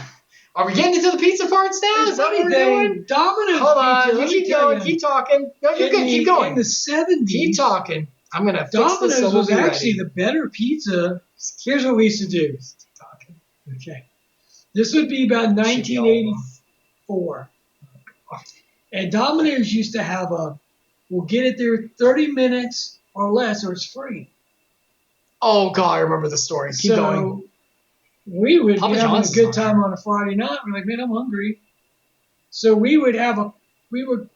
Are we getting into the pizza parts now? Is that what we're doing? Domino's Hold on. pizza. You keep going. Keep talking. No, you're good. Keep going. In the 70s. Keep talking. I'm going to fix Domino's this so was we'll actually the better pizza. Here's what we used to do. Keep talking. Okay. This would be about 1984. And Domino's used to have we'll get it there 30 minutes or less or it's free. Oh, God, I remember the story. Keep going. We would be having a good time on a Friday night. We're like, man, I'm hungry. So we would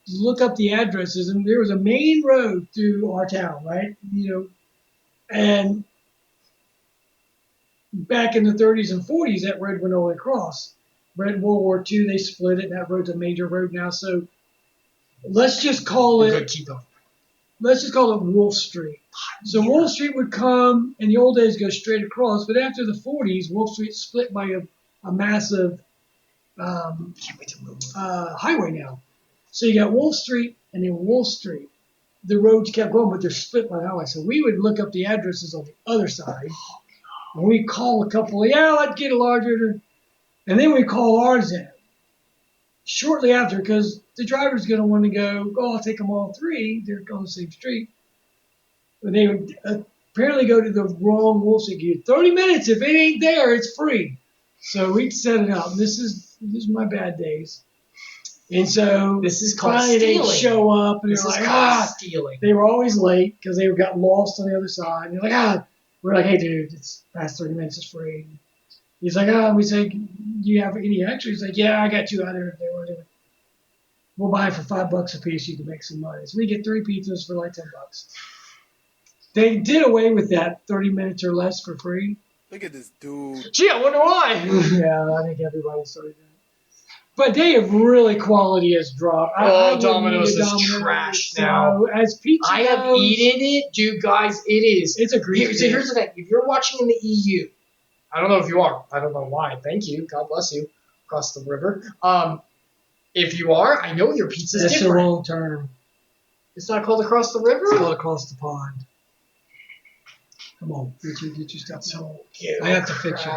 look up the addresses, and there was a main road through our town, right? And back in the 30s and 40s, that road went all the way across. But in World War II, they split it, and that road's a major road now. So let's just call it. Keep going. Let's just call it Wolf Street. So Wolf Street would come, in the old days, go straight across. But after the 40s, Wolf Street split by a massive highway now. So you got Wolf Street and then Wolf Street. The roads kept going, but they're split by the highway. So we would look up the addresses on the other side. And we'd call a couple, let's get it larger. And then we call ours in. Shortly after, because the driver's going to want to go, I'll take them all three. They're on the same street. But they would apparently go to the wrong Wolf Street. 30 minutes. If it ain't there, it's free. So we'd set it up. This is my bad days. And so this is called finally stealing. They'd show up and they're like, stealing. They were always late because they got lost on the other side. And they're like, we're like, hey, dude, it's past 30 minutes. It's free. He's like, we say, do you have any extra? He's like, yeah, I got two other. We'll buy it for $5 a piece. You can make some money. So we get 3 pizzas for like $10. They did away with that 30 minutes or less for free. Look at this dude. Gee, I wonder why. Yeah, I think everybody started that. But they have really quality has dropped. Domino's is trash now. As pizza I have eaten it, dude, guys. It is. It's a great. So here's the thing: if you're watching in the EU, I don't know if you are. I don't know why. Thank you. God bless you. Across the river. If you are, I know your pizza's different. That's the wrong term. It's not called across the river? It's called across the pond. Come on, get your stuff. I have to fix it.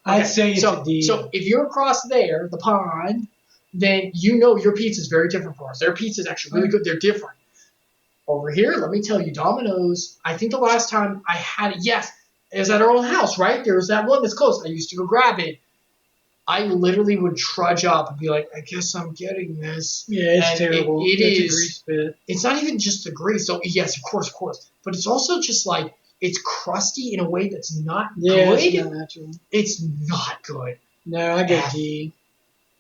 I'd say it's a D. So if you're across there, the pond, then you know your pizza is very different from ours. Their pizza is actually really good. They're different. Over here, let me tell you, Domino's, I think the last time I had it, yes, it was at our old house, right? There was that one that's close. I used to go grab it. I literally would trudge up and be like, I guess I'm getting this. Yeah, it's terrible. It it's is. a grease pit. It's not even just the grease. So yes, of course. But it's also just like it's crusty in a way that's not good. It's not natural. It's not good. No, I get D.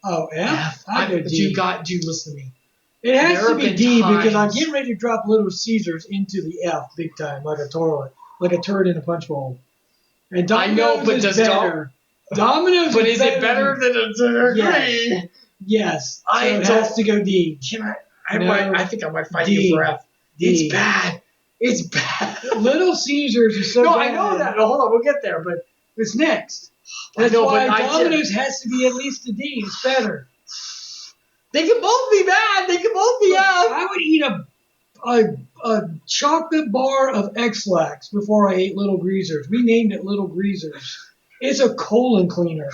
Oh, F? I go D. Do you listen to me? It has to be D because I'm getting ready to drop Little Caesars into the F big time, like a toilet, like a turd in a punch bowl. And Domino's I know, but is better. Domino's but is it better than a turd? Yes. So it has to go D. I think I might fight you for F. D. It's bad. It's bad. Little Caesars is so bad. No, I know that. No, hold on. We'll get there, but it's next. That's why Domino's has to be at least a D. It's better. They can both be bad. They can both be F. I would eat a chocolate bar of X-Lax before I ate Little Greasers. We named it Little Greasers. It's a colon cleaner.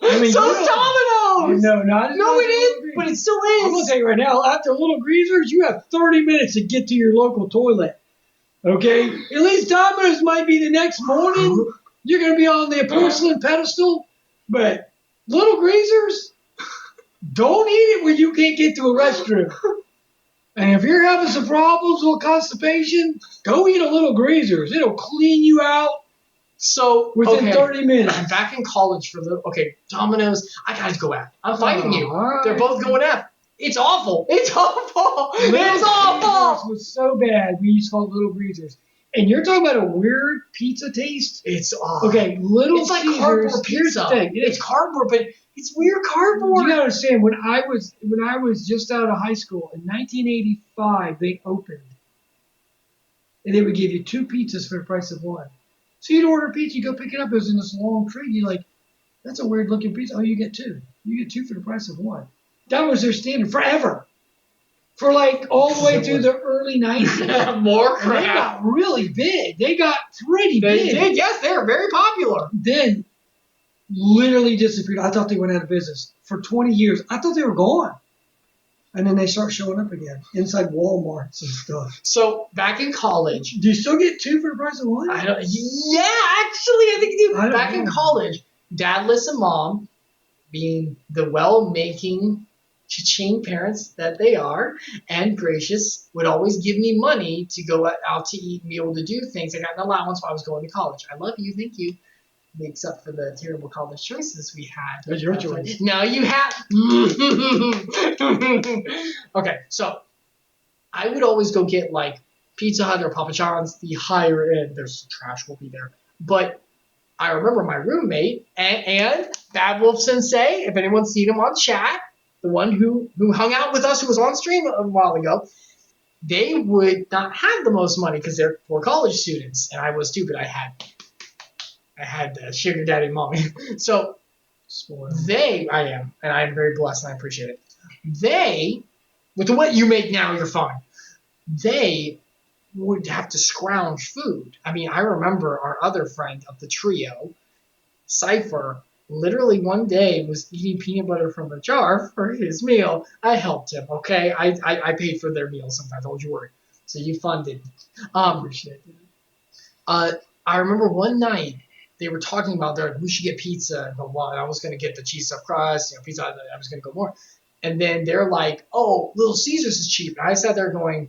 I mean, Domino's. No, not as no, it is, but it still is. I'm gonna tell you right now. After Little Greasers, you have 30 minutes to get to your local toilet. Okay, at least Domino's might be the next morning. You're gonna be on the porcelain pedestal, but Little Greasers, don't eat it when you can't get to a restroom. And if you're having some problems with constipation, go eat a Little Greasers. It'll clean you out. So within 30 minutes. I'm back in college for Domino's. I gotta go F. I'm fighting you. Right. They're both going F. It's awful. It's awful. It's awful. It was so bad. We used to call it Little Greasers. And you're talking about a weird pizza taste? It's awful. Okay, Little It's like Caesars, cardboard pizza. It's cardboard, but it's weird cardboard. You gotta understand, when I was just out of high school in 1985, they opened, and they would give you 2 pizzas for the price of 1. So you'd order a pizza, you go pick it up. It was in this long tray. You're like, that's a weird looking pizza. Oh, you get 2. You get 2 for the price of 1. That was their standard forever. For like all the way through the early 90s. More crap. And they got really big. They got pretty big. They did, yes. They were very popular. Then literally disappeared. I thought they went out of business. For 20 years, I thought they were gone. And then they start showing up again inside Walmarts and stuff. So back in college, do you still get 2 for the price of 1? Yeah, actually, I think you do. Back in college, Dadalus and Mom, being the well-making cha-ching parents that they are, and gracious, would always give me money to go out to eat and be able to do things. I got an allowance while I was going to college. I love you, thank you. Except for the terrible college choices we had. That's your choice. No, you had. Okay, so I would always go get like Pizza Hut or Papa John's, the higher end. There's some trash will be there. But I remember my roommate and Bad Wolf Sensei, if anyone's seen him on chat, the one who hung out with us, who was on stream a while ago, they would not have the most money because they're poor college students. And I was stupid. I had sugar daddy and mommy. So I am, and I am very blessed and I appreciate it. They, with what you make now, you're fine. They would have to scrounge food. I mean, I remember our other friend of the trio, Cypher, literally one day was eating peanut butter from a jar for his meal. I helped him, okay? I paid for their meals sometimes, don't you worry. So you funded. Appreciate it. I remember one night, they were talking about we should get pizza and blah, blah, and I was going to get the cheese stuffed crust, pizza, I was going to go more. And then they're like, oh, Little Caesars is cheap. And I sat there going,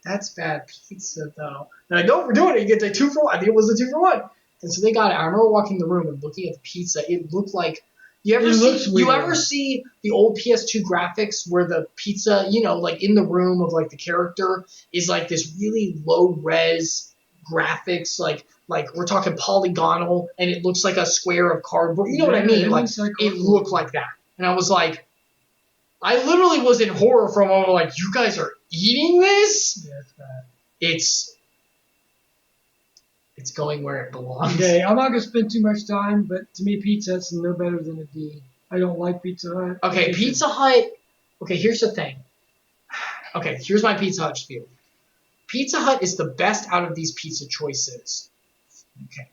that's bad pizza, though. And I know we're doing it. You get the 2 for 1. I think it was a 2 for 1. And so they got it. I remember walking the room and looking at the pizza. It looked like, you ever see the old PS2 graphics where the pizza, like in the room of like the character is like this really low res graphics, like we're talking polygonal, and it looks like a square of cardboard. You know what I mean? Like it looked like that. And I was like, I literally was in horror for a moment, like, you guys are eating this? Yeah, it's bad. It's going where it belongs. Okay, I'm not going to spend too much time, but to me, Pizza Hut's no better than a D. I don't like Pizza Hut. Okay, Pizza Hut. Okay, here's the thing. Okay, here's my Pizza Hut spiel. Pizza Hut is the best out of these pizza choices. Okay,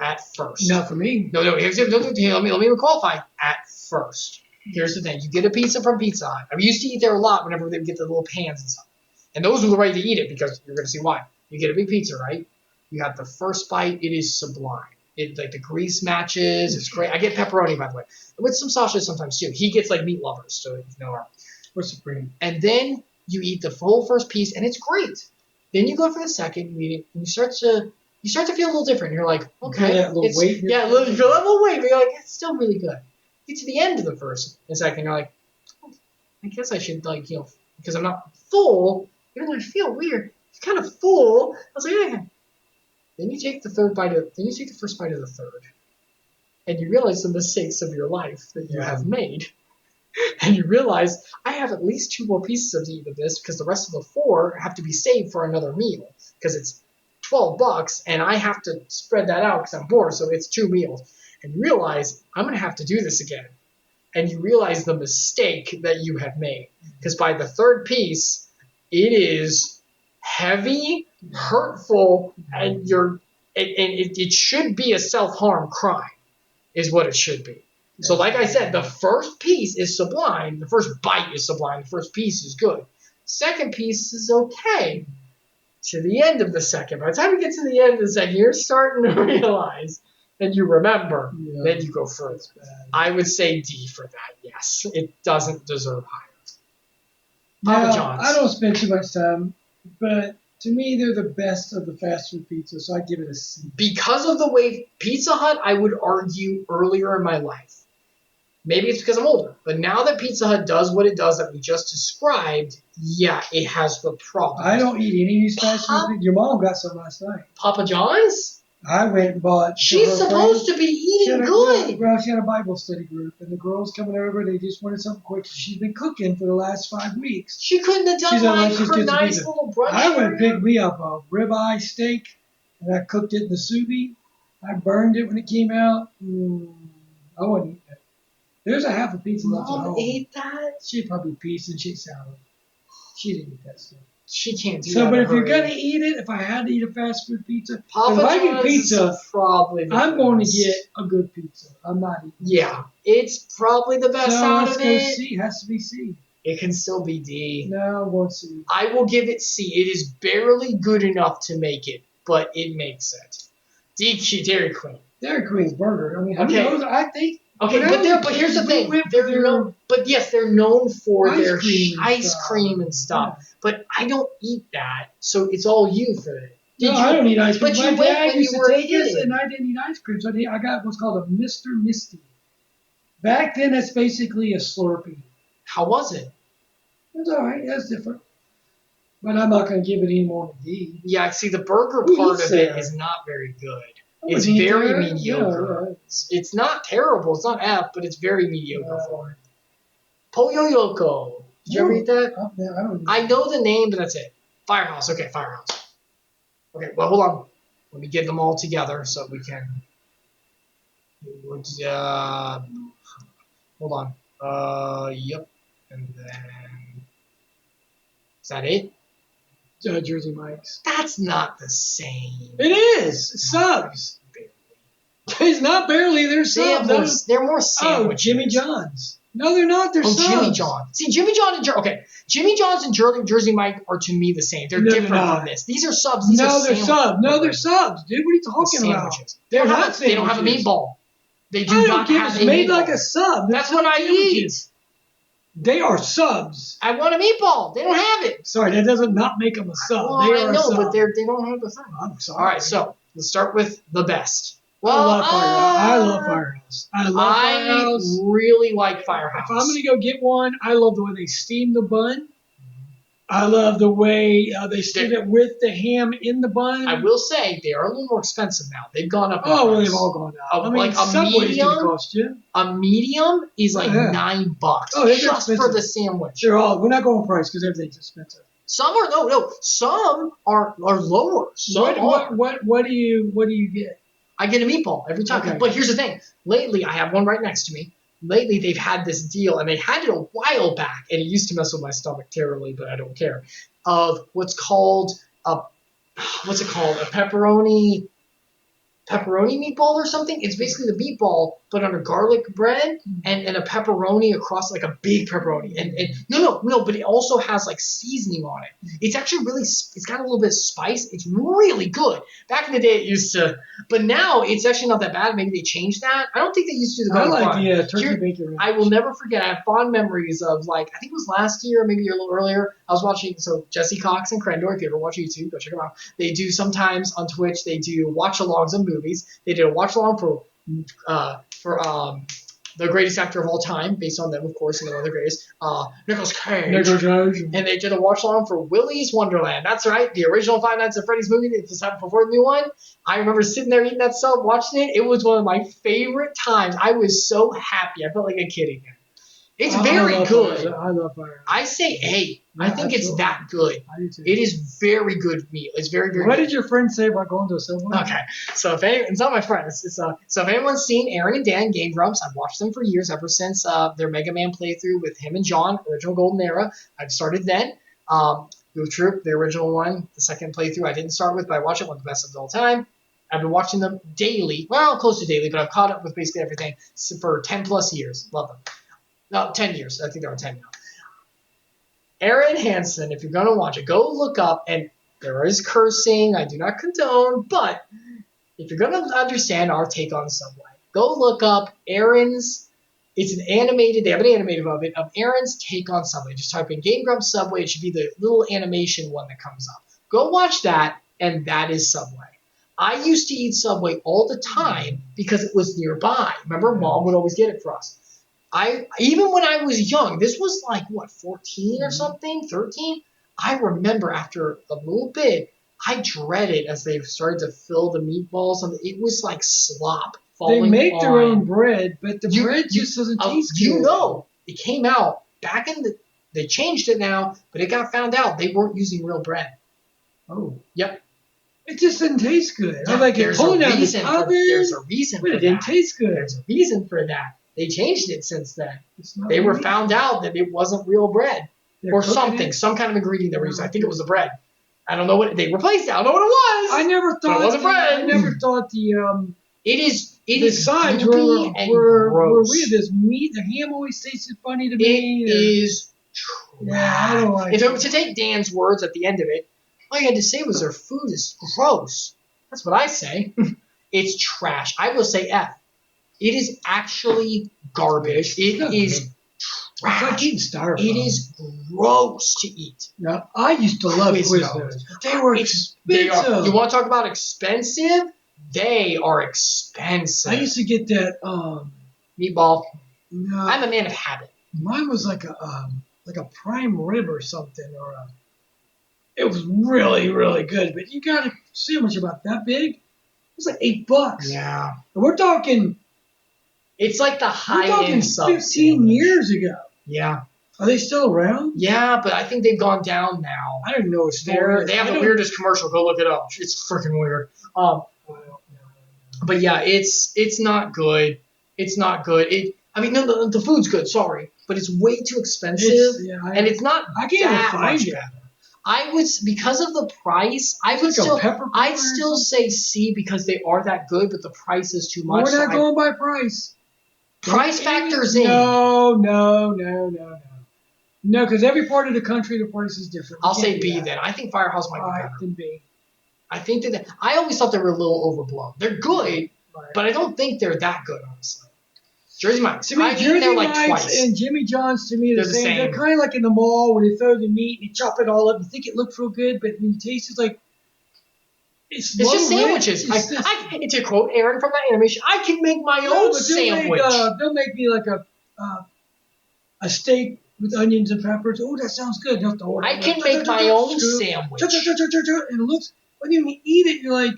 at first. Not for me. No. Let me qualify. At first. Here's the thing. You get a pizza from Pizza Hut. I used to eat there a lot whenever they would get the little pans and stuff. And those were the way to eat it because you're going to see why. You get a big pizza, right? You have the first bite. It is sublime. It like the grease matches. It's great. I get pepperoni, by the way, with some sausages sometimes too. He gets like meat lovers, so you know. Or supreme. And then you eat the whole first piece, and it's great. Then you go for the second, you eat it, and you start to feel a little different. You're like, okay, that little weight. Yeah, you feel that little weight, but you're like, it's still really good. Get to the end of the first and second, you're like, oh, I guess I should like because I'm not full, even though I feel weird. It's kind of full. I was like, yeah. Then you take the first bite of the third, and you realize the mistakes of your life that you have made. And you realize I have at least 2 more pieces of to eat of this because the rest of the 4 have to be saved for another meal because it's $12 and I have to spread that out because I'm bored, so it's 2 meals. And you realize I'm going to have to do this again. And you realize the mistake that you have made because by the third piece, it is heavy, hurtful, and it should be a self-harm crime is what it should be. So like I said, the first piece is sublime. The first bite is sublime. The first piece is good. Second piece is okay. To the end of the second. By the time you get to the end of the second, you're starting to realize and you remember. Then you go further. I would say D for that, yes. It doesn't deserve higher. Papa John's. I don't spend too much time, but to me, they're the best of the fast food pizzas, so I'd give it a C. Because of the way Pizza Hut, I would argue earlier in my life. Maybe it's because I'm older, but now that Pizza Hut does what it does that we just described, yeah, it has the problem. I don't eat any of these fast food. Your mom got some last night. Papa John's? I went and bought. She's supposed to be eating good. Well, she had a Bible study group, and the girls coming over, they just wanted something quick. She's been cooking for the last 5 weeks. She couldn't have done like her nice little brunch. I went and picked me up a ribeye steak, and I cooked it in the sous vide. I burned it when it came out. I wouldn't eat that. There's a half a pizza left at home. Mom ate that? She probably pieced and she salad. She didn't eat that stuff. She can't do that. So, but if you're going to eat it, if I had to eat a fast food pizza, if I get pizza, I'm going to get a good pizza. I'm not eating Yeah, it's probably the best out of it. So C. It has to be C. It can still be D. No, I'm going C. I will give it C. It is barely good enough to make it, but it makes it. D, Dairy Queen. Dairy Queen's burger. I mean, I think. Okay, but here's the thing. They're known for their ice cream and stuff. Yeah. But I don't eat that, so it's all you for it. I don't eat ice cream. But my dad used to take us, and I didn't eat ice cream, so I got what's called a Mr. Misty. Back then, that's basically a Slurpee. How was it? It's all right. That's different. But I'm not going to give it any more than D. Yeah, see, the burger part of it is not very good. It's very mediocre. Yeah. It's not terrible. It's not F, but it's very mediocre for it. Pollo Loco. Did you ever eat that? I know the name, but that's it. Firehouse. Okay, Firehouse. Okay, well, hold on. Let me get them all together so we can. Hold on. Yep. And then. Is that it? Jersey Mike's. That's not the same. It is. It's subs. It's not barely. They're subs. They're more sandwiches. Oh, Jimmy John's. No, they're not. They're subs. Jimmy John. See, Jimmy John and Jimmy John's and Jersey Mike are to me the same. They're different from this. These are subs. They're subs. No, they're subs, dude. What are you talking about? They're not sandwiches. They don't have a meatball. They do not have a meatball. It's made like a sub. That's what I eat. They are subs. I want a meatball. They don't have it. Sorry, that doesn't not make them a sub. Well, I know, but they don't have a sub. I'm sorry. All right, so let's start with the best. Well, I love Firehouse. I really like Firehouse. If I'm going to go get one, I love the way they steam the bun. I love the way they steam it with the ham in the bun. I will say they are a little more expensive now. They've gone up. Oh, well, they've all gone up. Like a medium is like $9 just for the sandwich. We're not going price because everything's expensive. Some are some are lower. What do you get? I get a meatball every time. Okay. But here's the thing. Lately, I have one right next to me. Lately, they've had this deal, and they had it a while back, and it used to mess with my stomach terribly, but I don't care, of what's called a pepperoni meatball or something. It's basically the meatball, but on a garlic bread and a pepperoni across, like a big pepperoni. And no, but it also has like seasoning on it. It's actually really, it's got a little bit of spice. It's really good. Back in the day, it used to, but now it's actually not that bad. Maybe they changed that. I don't think they used to do the garlic I like bun. the turkey bacon ranch. I will never forget. I have fond memories of, like, I think it was last year, maybe a little earlier. I was watching, so Jesse Cox and Crendor, if you ever watch YouTube, go check them out. They do sometimes on Twitch, they do watch-alongs of movies. They did a watch-along for the greatest actor of all time, based on them, of course, and they're one of the greatest, Nicolas Cage. And they did a watch-along for Willy's Wonderland. That's right, the original Five Nights at Freddy's movie that just happened before the new one. I remember sitting there eating that stuff, watching it. It was one of my favorite times. I was so happy. I felt like a kid again. It's very good. I love fire. I say A. Yeah, I think it's that good. I do too. It is very good meal. It's very, very What good. did your friend say about going to a Subway? Okay, so it's not my friends. So if anyone's seen Aaron and Dan Game Grumps, I've watched them for years, ever since their Mega Man playthrough with him and John, original Golden Era. I've started then. Goof Troop, the original one, the second playthrough I didn't start with, but I watched it, one of the best of all time. I've been watching them daily, well, close to daily, but I've caught up with basically everything for 10 plus years. Love them. No, 10 years. I think they're on 10 now. Aaron Hansen, if you're going to watch it, go look up, and there is cursing. I do not condone, but if you're going to understand our take on Subway, go look up Aaron's, it's an animated, they have an animated of it, of Aaron's take on Subway. Just type in Game Grumps Subway. It should be the little animation one that comes up. Go watch that, and that is Subway. I used to eat Subway all the time because it was nearby. Remember, Mom would always get it for us. Even when I was young, this was like, what, 14 or something, 13? I remember after a little bit, I dreaded as they started to fill the meatballs. It was like slop falling. They make their own bread, but the bread just doesn't taste good. You know, it came out back in the, they changed it now, but it got found out they weren't using real bread. Oh. Yep. It just didn't taste good. Yeah, I'm like, there's a reason There's a reason but for it didn't that. taste good. There's a reason for that. They changed it since then. They real were meat. found out that it wasn't real bread. They're Or cooking something, it. some kind of ingredient they were using. I think it was the bread. I don't know what they replaced it. I don't know what it was. I never thought it wasn't bread. I never thought It is the sides were gross. weird. This meat, the ham always tasted funny to It me. is trash. Yeah, I don't like to take Dan's words at the end of it, all you had to say was their food is gross. That's what I say. It's trash. I will say F. It is actually garbage. It is trash. It's like eating styrofoam. It is gross to eat. Now, I used to love Quiznos. They were expensive. You want to talk about expensive? They are expensive. I used to get that meatball. No, I'm a man of habit. Mine was like a prime rib or something, it was really, really good. But you got a sandwich about that big. It was like $8. Yeah. And we're talking. It's like the high-end sub 15 years ago. Yeah. Are they still around? Yeah, but I think they've gone down now. I don't know. They have the weirdest commercial. Go look it up. It's freaking weird. But yeah, it's not good. It's not good. No, the food's good. Sorry, but it's way too expensive, and it's not. I can't even find it. I would, because of the price, I'd still say C because they are that good, but the price is too much. We're not going by price. Price factors in. No, because every part of the country, the price is different. I'll say B then. I think Firehouse might be better. Then B. I think that I always thought they were a little overblown. They're good, but I don't think they're that good, honestly. Jersey Mike's. To me, Jersey Mike's and Jimmy John's, to me, they're the same. They're kind of like in the mall where they throw the meat and you chop it all up. You think it looks real good, but when you taste it, it's like it's just sandwiches. To quote Aaron from that animation, I can make my own sandwich. They'll make me like a steak with onions and peppers. Oh, that sounds good. I can make my own sandwich. And it looks, when you eat it, you're like,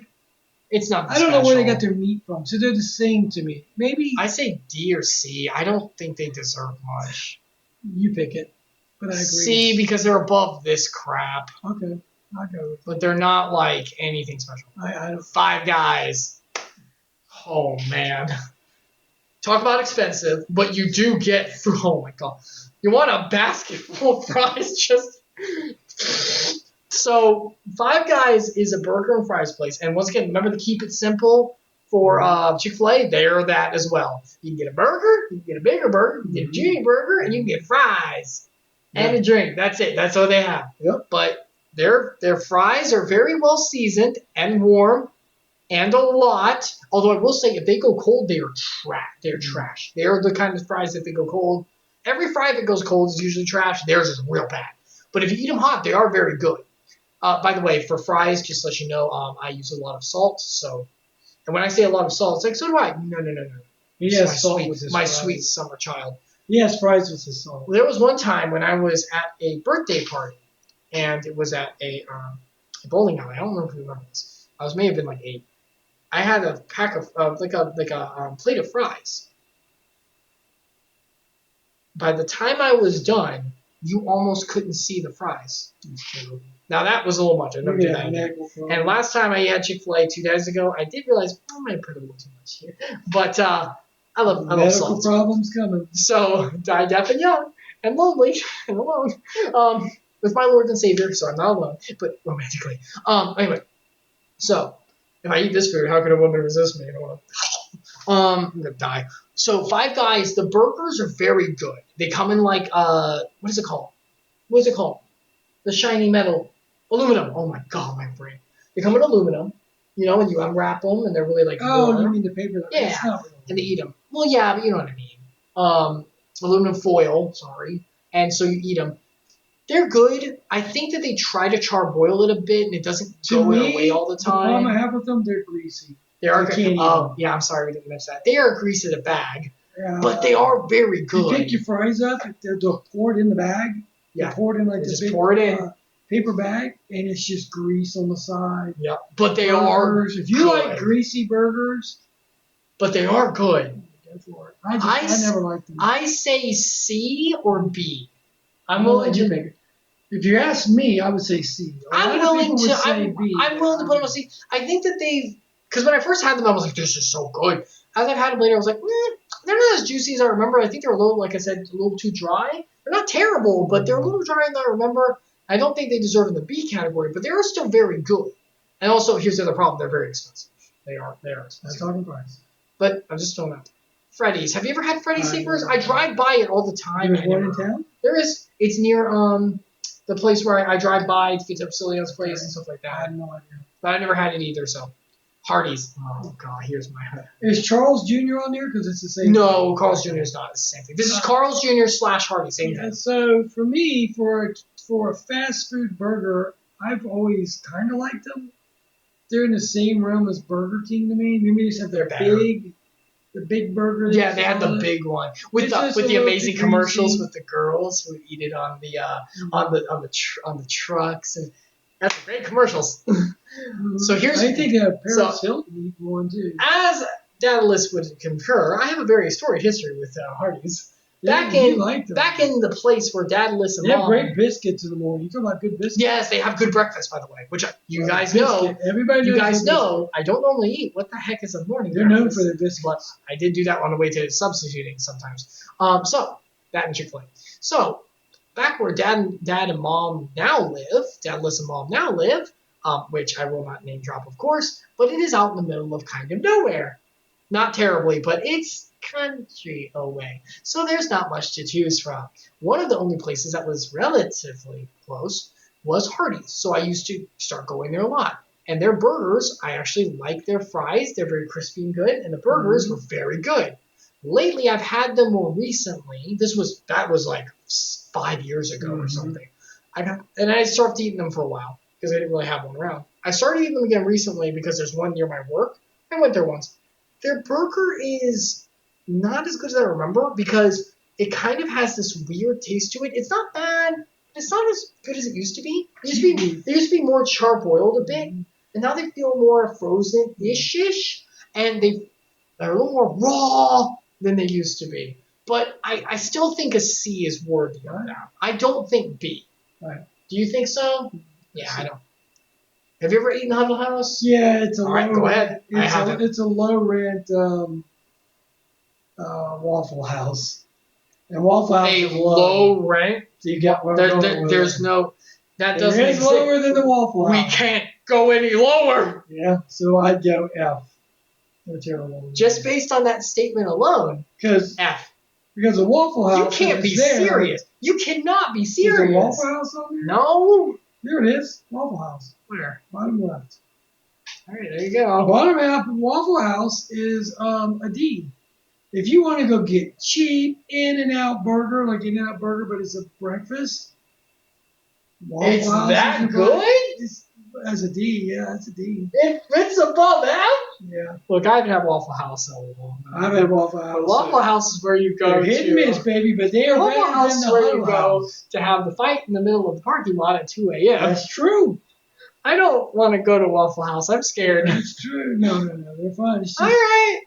it's not. I don't know where they got their meat from, so they're the same to me. Maybe I say D or C. I don't think they deserve much. You pick it, but I agree. C because they're above this crap. Okay, I'll go with it. But they're not like anything special. I don't. Five Guys. Oh man. Talk about expensive, but you do get. Oh my god. You want a basket full of fries? Just. So, Five Guys is a burger and fries place. And once again, remember to keep it simple For Chick-fil-A, they're that as well. You can get a burger, you can get a bigger burger, you can get a junior burger, and you can get fries and a drink. That's it. That's all they have. Yep. But their fries are very well seasoned and warm and a lot. Although I will say, if they go cold, they are trash. They're trash. They are the kind of fries that if they go cold. Every fry that goes cold is usually trash. Theirs is real bad. But if you eat them hot, they are very good. By the way, for fries, just to let you know, I use a lot of salt. So, and when I say a lot of salt, it's like, so do I. No. He has salt with his my fries. sweet summer child. He has fries with his salt. Well, there was one time when I was at a birthday party, and it was at a bowling alley. I don't know if you remember this. I may have been like 8. I had a pack of plate of fries. By the time I was done, you almost couldn't see the fries. Now that was a little much. I never did that again. And last time I had Chick-fil-A 2 days ago, I did realize I might have put a little too much here. But I love medical salt. problems coming. So die deaf and young and lonely and alone with my Lord and Savior. So I'm not alone, but romantically. Anyway, so if I eat this food, how could a woman resist me? I'm gonna die. So Five Guys, the burgers are very good. They come in like what is it called? What is it called? The shiny metal aluminum. Oh my god, my brain. They come in aluminum, and you unwrap them, and they're really like warm. You mean the paper? Yeah, and they eat them. Well, yeah, but you know what I mean. Aluminum foil. Sorry, and so you eat them. They're good. I think that they try to charbroil it a bit, and it doesn't go away all the time. The problem I have with them, they're greasy. They are. Yeah, I'm sorry we didn't mention that. They are greasy in a bag, but they are very good. You pick your fries up, they're poured in the bag. Yeah, poured in like this big paper bag, and it's just grease on the side. Yeah, but they burgers. are. If you like greasy burgers, but they are good. Go for it. I never liked them. I say C or B. I'm willing to. If you ask me, I would say C. I'm willing to put them on C. I think that because when I first had them, I was like, this is so good. As I've had them later, I was like, they're not as juicy as I remember. I think they're a little, like I said, a little too dry. They're not terrible, but they're a little drier than I remember. I don't think they deserve in the B category, but they are still very good. And also, here's the other problem: they're very expensive. They are expensive. That's talking price. But I'm just throwing out. Freddy's. Have you ever had Freddy's Sleepers? I drive by it all the time. There's one in town? There is. It's near the place where I drive by to get to Cillian's place and stuff like that. I have no idea. But I never had it either, so. Hardee's. Oh, God, here's my head. Is Charles Jr. on there? Because it's the same No, thing. Carl's Jr. is not the same thing. This is Carl's Jr. / Hardee's, same thing. So, for me, for a fast food burger, I've always kind of liked them. They're in the same realm as Burger King to me. Maybe they just have the big burger. Yeah, they had the big one with the amazing commercials with the girls who eat it on the trucks, and that's great commercials. So here's I think Paris Hilton eat one too. As Dadalus would concur, I have a very storied history with Hardee's. Back in the place where Dadalus and Mom... They have great biscuits in the morning. You talking about good biscuits? Yes, they have good breakfast, by the way, which you guys know. Everybody you guys know. I don't normally eat. What the heck is a morning They're breakfast? known for their biscuits. But I did do that on the way to substituting sometimes. So, that and Chick-fil-A. So, back where Dad and Mom now live, Dadalus and Mom now live, which I will not name drop, of course, but it is out in the middle of kind of nowhere. Not terribly, but it's country away. So there's not much to choose from. One of the only places that was relatively close was Hardee's. So I used to start going there a lot. And their burgers, I actually like their fries. They're very crispy and good, and the burgers were very good. Lately, I've had them more recently. That was like 5 years ago or something. I stopped eating them for a while because I didn't really have one around. I started eating them again recently because there's one near my work. I went there once. Their burger is not as good as I remember because it kind of has this weird taste to it. It's not bad, but it's not as good as it used to be. They used to be more charbroiled a bit, and now they feel more frozen-ish, and they're a little more raw than they used to be. But I still think a C is worthy of that. I don't think B. Right. Do you think so? Yeah, I don't. Have you ever eaten Huddle House? Yeah, it's a All right, go ahead. It's a low rent Waffle House. And Waffle House is low rent. So you got there's no that doesn't exist. It's lower than the Waffle House. We can't go any lower. Yeah, so I'd go F. They're terrible. Just based on that statement alone. Because F. Because the Waffle House. You can't be serious. You cannot be serious. Is there Waffle House on there? No. There it is. Waffle House. Where? Bottom left. All right, there you go. Bottom half of Waffle House is a D. If you want to go get cheap In-N-Out burger, like In-N-Out burger, but it's a breakfast. Waffle it's House that good? It's as a D, yeah, it's a D. It fits above F? Yeah. Look, I haven't had Waffle House in a long time. I've had Waffle House. But Waffle House is where you go to. Hit and miss, baby, but they are Waffle House than is the where you go House. to have the fight in the middle of the parking lot at 2 a.m. That's true. I don't want to go to Waffle House. I'm scared. That's true. No, they're fine. It's just, all right.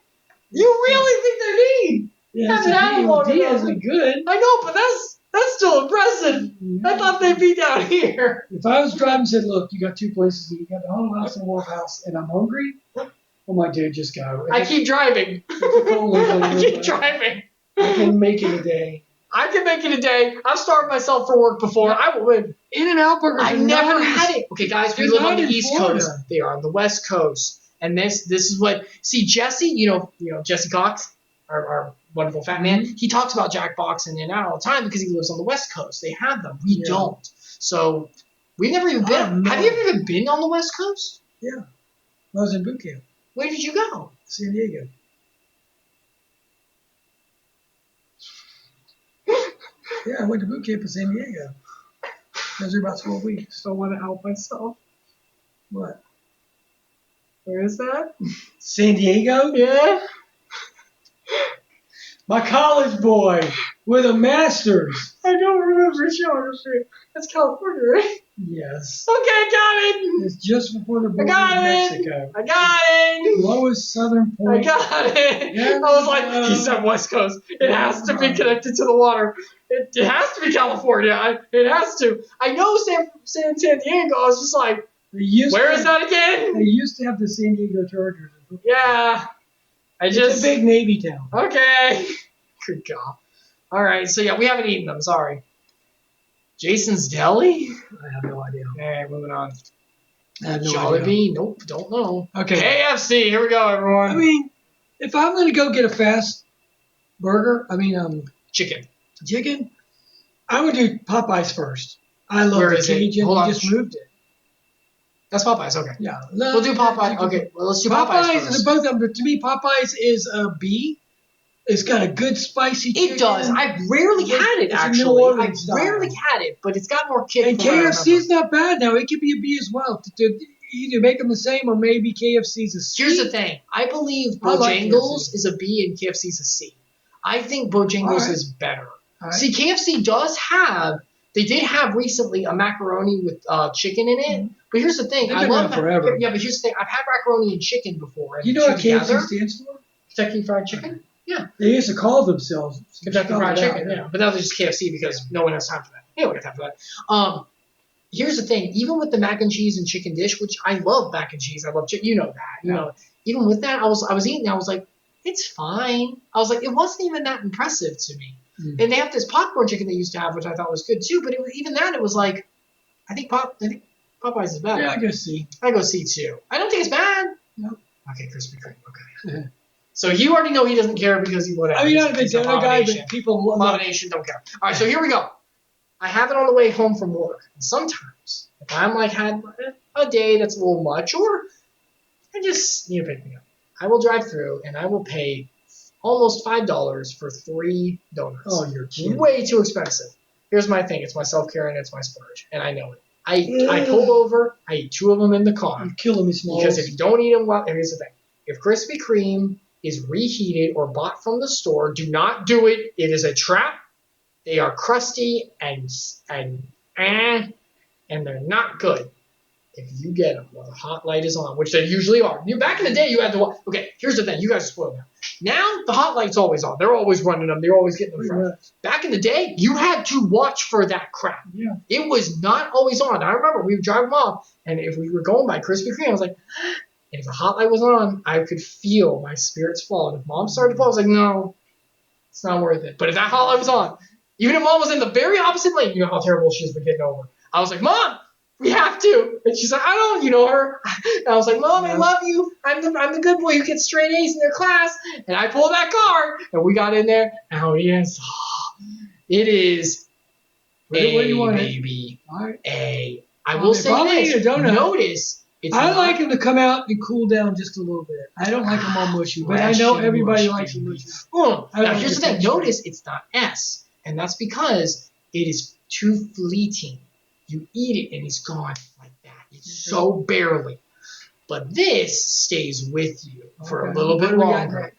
You really think they're D? Yeah, it's a D isn't good. I know, but that's still impressive. Yeah. I thought they'd be down here. If I was driving and said, look, you got two places. You got the Waffle House and Waffle House, and I'm hungry, oh, my dude, just go. I keep driving. I keep driving. I can make it a day. I can make it a day. I've starved myself for work before. I will win. In-N-Out burgers. I never had it. Okay, guys, we live on the East Coast. They are on the West Coast. And this is what, see, Jesse, you know Jesse Cox, our wonderful fat man, he talks about Jack Box and In-N-Out all the time because he lives on the West Coast. They have them. We don't. So we've never even been. Have you ever even been on the West Coast? Yeah. I was in boot camp. Where did you go? San Diego. Yeah, I went to boot camp in San Diego. I was there about 12 weeks. So I want to help myself. What? Where is that? San Diego? Yeah. My college boy with a master's. I don't remember geography. That's California, right? Yes. Okay, I got it. It's just before the border of Mexico. I got it. Lowest southern point. I got it. Yeah, I was like, he said West Coast. It has to be connected to the water. It has to be California. It has to. I know San Diego. I was just like, where is that again? They used to have the San Diego Chargers. Yeah. It's a big Navy town. Okay. Good God. All right. So, yeah, we haven't eaten them. Sorry. Jason's Deli? I have no idea. All right, moving on. I have no idea. Jollibee? Nope, don't know. Okay. KFC. Here we go, everyone. I mean, if I'm going to go get a fast burger, chicken, I would do Popeyes first. I love the Cajun. Hold on. You just moved it. That's Popeyes, okay. Yeah. We'll do Popeyes. Okay, well, let's do Popeyes first. Both of them, but to me, Popeyes is a B. It's got a good spicy chicken. It does. I've rarely had it, actually. I've rarely had it, but it's got more kick. And KFC is not bad now. It could be a B as well. To either make them the same or maybe KFC's a C. Here's the thing. I believe Bojangles is a B and KFC's a C. I think Bojangles is better. See, KFC does have... They did have recently a macaroni with chicken in it. But here's the thing. I love forever. Yeah, but here's the thing. I've had macaroni and chicken before. You know what KFC stands for? Kentucky Fried Chicken? Yeah. They used to call themselves Kentucky Fried Chicken, yeah. But now they're just KFC because no one has time for that. Yeah, we got time for that. Here's the thing. Even with the mac and cheese and chicken dish, which I love mac and cheese. I love chicken. You know that. You know. Even with that, I was eating. I was like, it's fine. I was like, it wasn't even that impressive to me. Mm. And they have this popcorn chicken they used to have, which I thought was good too. But even that, it was like, I think Popeyes is better. Yeah, I go C. I go C too. I don't think it's bad. No. Okay, Krispy Kreme. Okay. So you already know he doesn't care because he whatever. I mean, not a big guy, but people abomination don't care. All right, so here we go. I have it on the way home from work. And sometimes, if I'm like had a day that's a little much, or I just need to pick me up, I will drive through and I will pay almost $5 for 3 donuts. Oh, you're kidding. Way too expensive. Here's my thing. It's my self-care and it's my splurge, and I know it. I pulled over. I eat 2 of them in the car. You're killing me, Smalls. Because if you don't eat them well, here's the thing. If Krispy Kreme is reheated or bought from the store, do not do it. It is a trap. They are crusty and they're not good. If you get them while the hot light is on, which they usually are. Back in the day, you had to. Okay, here's the thing. You guys are spoiled now. Now the hot light's always on. They're always running them. They're always getting them fresh. Back in the day, you had to watch for that crap. Yeah. It was not always on. I remember we would drive them off, and if we were going by Krispy Kreme, I was like, and if the hot light was on, I could feel my spirits fall. And if Mom started to fall, I was like, no, it's not worth it. But if that hot light was on, even if Mom was in the very opposite lane, you know how terrible she is for getting over. I was like, Mom, We have to. And she's like, I don't, you know her. And I was like, Mom, I love you. I'm the good boy who gets straight A's in their class. And I pulled that car, and we got in there. And oh yes, it is What do you want baby. Right. A. I will say this. Notice. I like them to come out and cool down just a little bit. I don't like them all mushy, but I know everybody likes them mushy. Now, here's the thing. Notice it's not S, and that's because it is too fleeting. You eat it, and it's gone like that. It's so barely. But this stays with you for a little bit longer.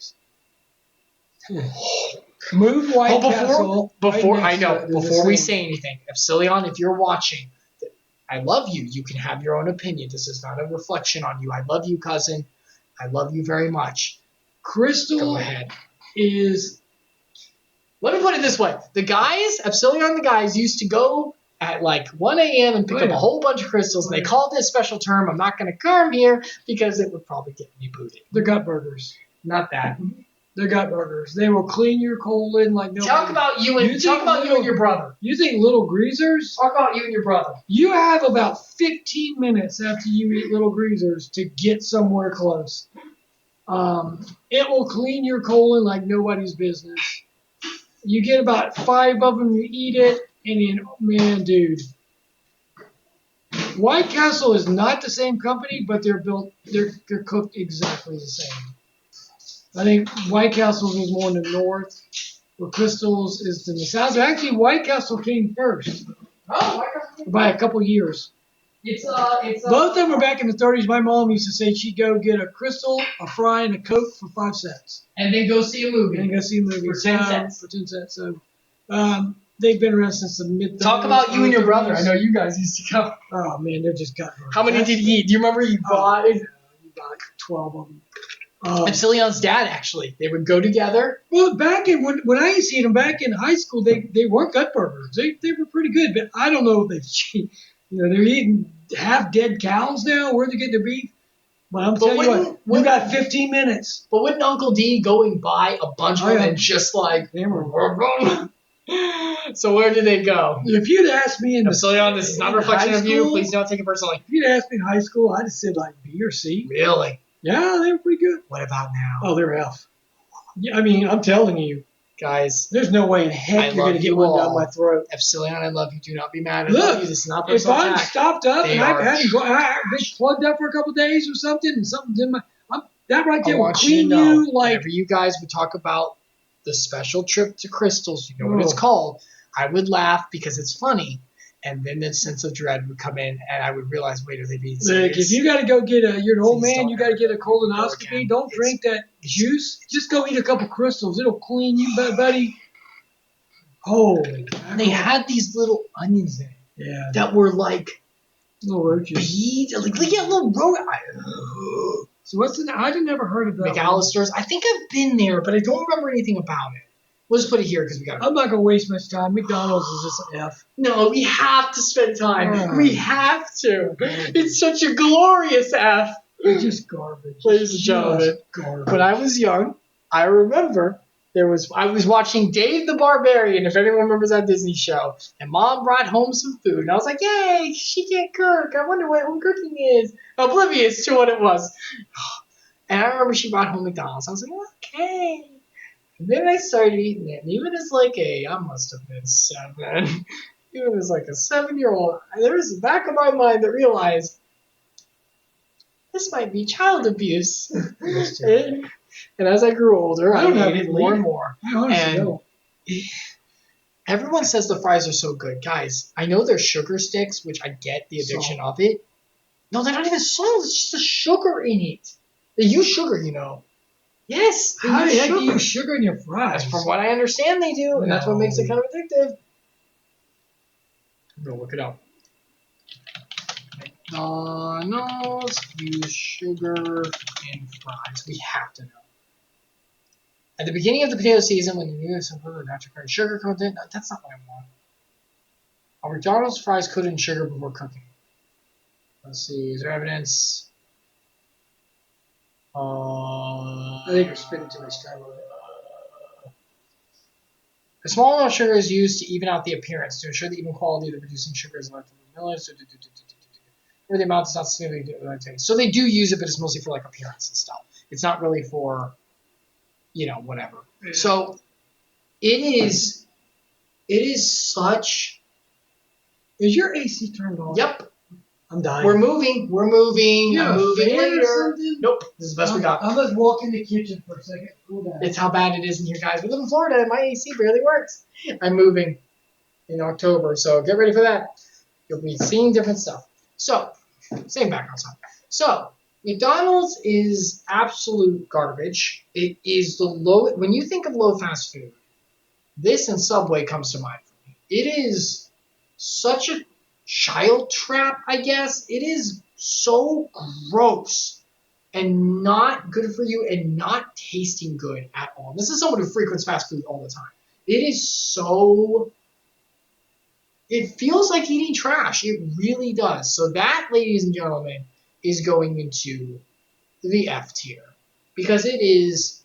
Move White Castle. Before we say anything, Epsilon, if you're watching, I love you. You can have your own opinion. This is not a reflection on you. I love you, cousin. I love you very much. Crystal Go ahead. is. Let me put it this way. The guys, Epsilon, the guys used to go at like 1 a.m. and pick up a whole bunch of crystals. And they called this special term. I'm not going to come here because it would probably get me booted. They're gut burgers. Not that. They're gut burgers. They will clean your colon like no. Talk about you and your brother. You think little greasers? Talk about you and your brother. You have about 15 minutes after you eat little greasers to get somewhere close. It will clean your colon like nobody's business. You get about 5 of them, you eat it, and then, man, dude. White Castle is not the same company, but they're cooked exactly the same. I think White Castle's was more in the north, where Crystal's is in the south. So actually, White Castle came first. Oh, White Castle. By a couple years. Both of them were back in the 30s. My mom used to say she'd go get a Crystal, a fry, and a Coke for 5 cents. And then go see a movie. For 10 cents. For 10 cents. So they've been around since the mid-30s. Talk about you and your brother. I know you guys used to go. Oh, man, they're just gut burgers. How many did you eat? Do you remember you bought? You bought like 12 of them. Epsilon's dad, actually. They would go together. Well, back in when I used to eat them back in high school, they weren't gut burgers. They were pretty good, but I don't know if they're eating half dead cows now. Where they get their beef? But I'm telling you what, you got 15 minutes. But wouldn't Uncle D go and buy a bunch of them and just like... So where did they go? If you'd asked me in Epsilon, this is not a reflection of you. Please don't take it personally. If you'd asked me in high school, I'd have said like B or C. Really? Yeah, they were pretty good. What about now? Oh, they're F. Yeah, I mean, I'm telling you. Guys. There's no way in heck you're going to get one down my throat. Epsilon, I love you. Do not be mad. I love you. This is not personal attack. If I'm stopped up and I've been plugged up for a couple of days or something, and something's in my... that right there will clean you like... Whenever you guys would talk about the special trip to Crystals, you know what it's called, I would laugh because it's funny. And then the sense of dread would come in, and I would realize, wait, are they being serious? Look, if you got to go get you're an old man, you got to get a colonoscopy, don't drink that juice. Just go eat a couple crystals. It'll clean you, buddy. Holy. They had these little onions in it. Yeah. That were like little roaches. Beads. Little roaches. So what's the... I've never heard of that. McAllister's. I think I've been there, but I don't remember anything about it. We'll just put it here because we got. I'm not gonna waste much time. McDonald's is just an F. No, we have to spend time. We have to. It's such a glorious F. It's just garbage. Ladies and gentlemen, when I was young, I remember I was watching Dave the Barbarian, if anyone remembers that Disney show, and Mom brought home some food, and I was like, "Yay, she can't cook. I wonder what home cooking is." Oblivious to what it was. And I remember she brought home McDonald's. I was like, "Okay." And then I started eating it, and even as I must have been 7, even as like a 7-year-old, there was the back of my mind that realized this might be child abuse. and as I grew older, I ate it more and more. And everyone says the fries are so good. Guys, I know they're sugar sticks, which I get the addiction of it. No, they're not even salt. It's just the sugar in it. They use sugar, you know. Yes. How the heck do you use sugar in your fries? From what I understand, they do, and that's what makes it kind of addictive. Go look it up. McDonald's use sugar in fries. We have to know. At the beginning of the potato season, when you use some natural sugar content, no, that's not what I want. Are McDonald's fries coated in sugar before cooking? Let's see. Is there evidence? I think you're spending too much time on it. A small amount of sugar is used to even out the appearance to ensure the even quality of the reducing sugar is left in the millers. or the amount does not significantly taste. So they do use it, but it's mostly for like appearance and stuff. It's not really for, whatever. Yeah. So it is such. Is your AC turned on? Yep. I'm dying. We're moving. I'm moving later. Nope. This is the best we got. I'm going to walk in the kitchen for a second. Cool down. It's how bad it is in here, guys. We live in Florida, and my AC barely works. I'm moving in October, so get ready for that. You'll be seeing different stuff. So, same background stuff. So, McDonald's is absolute garbage. It is the low. When you think of low fast food, this and Subway comes to mind for me. It is such a child trap, I guess. It is so gross and not good for you and not tasting good at all. This is someone who frequents fast food all the time. It is so. It feels like eating trash. It really does. So that, ladies and gentlemen, is going into the F tier because it is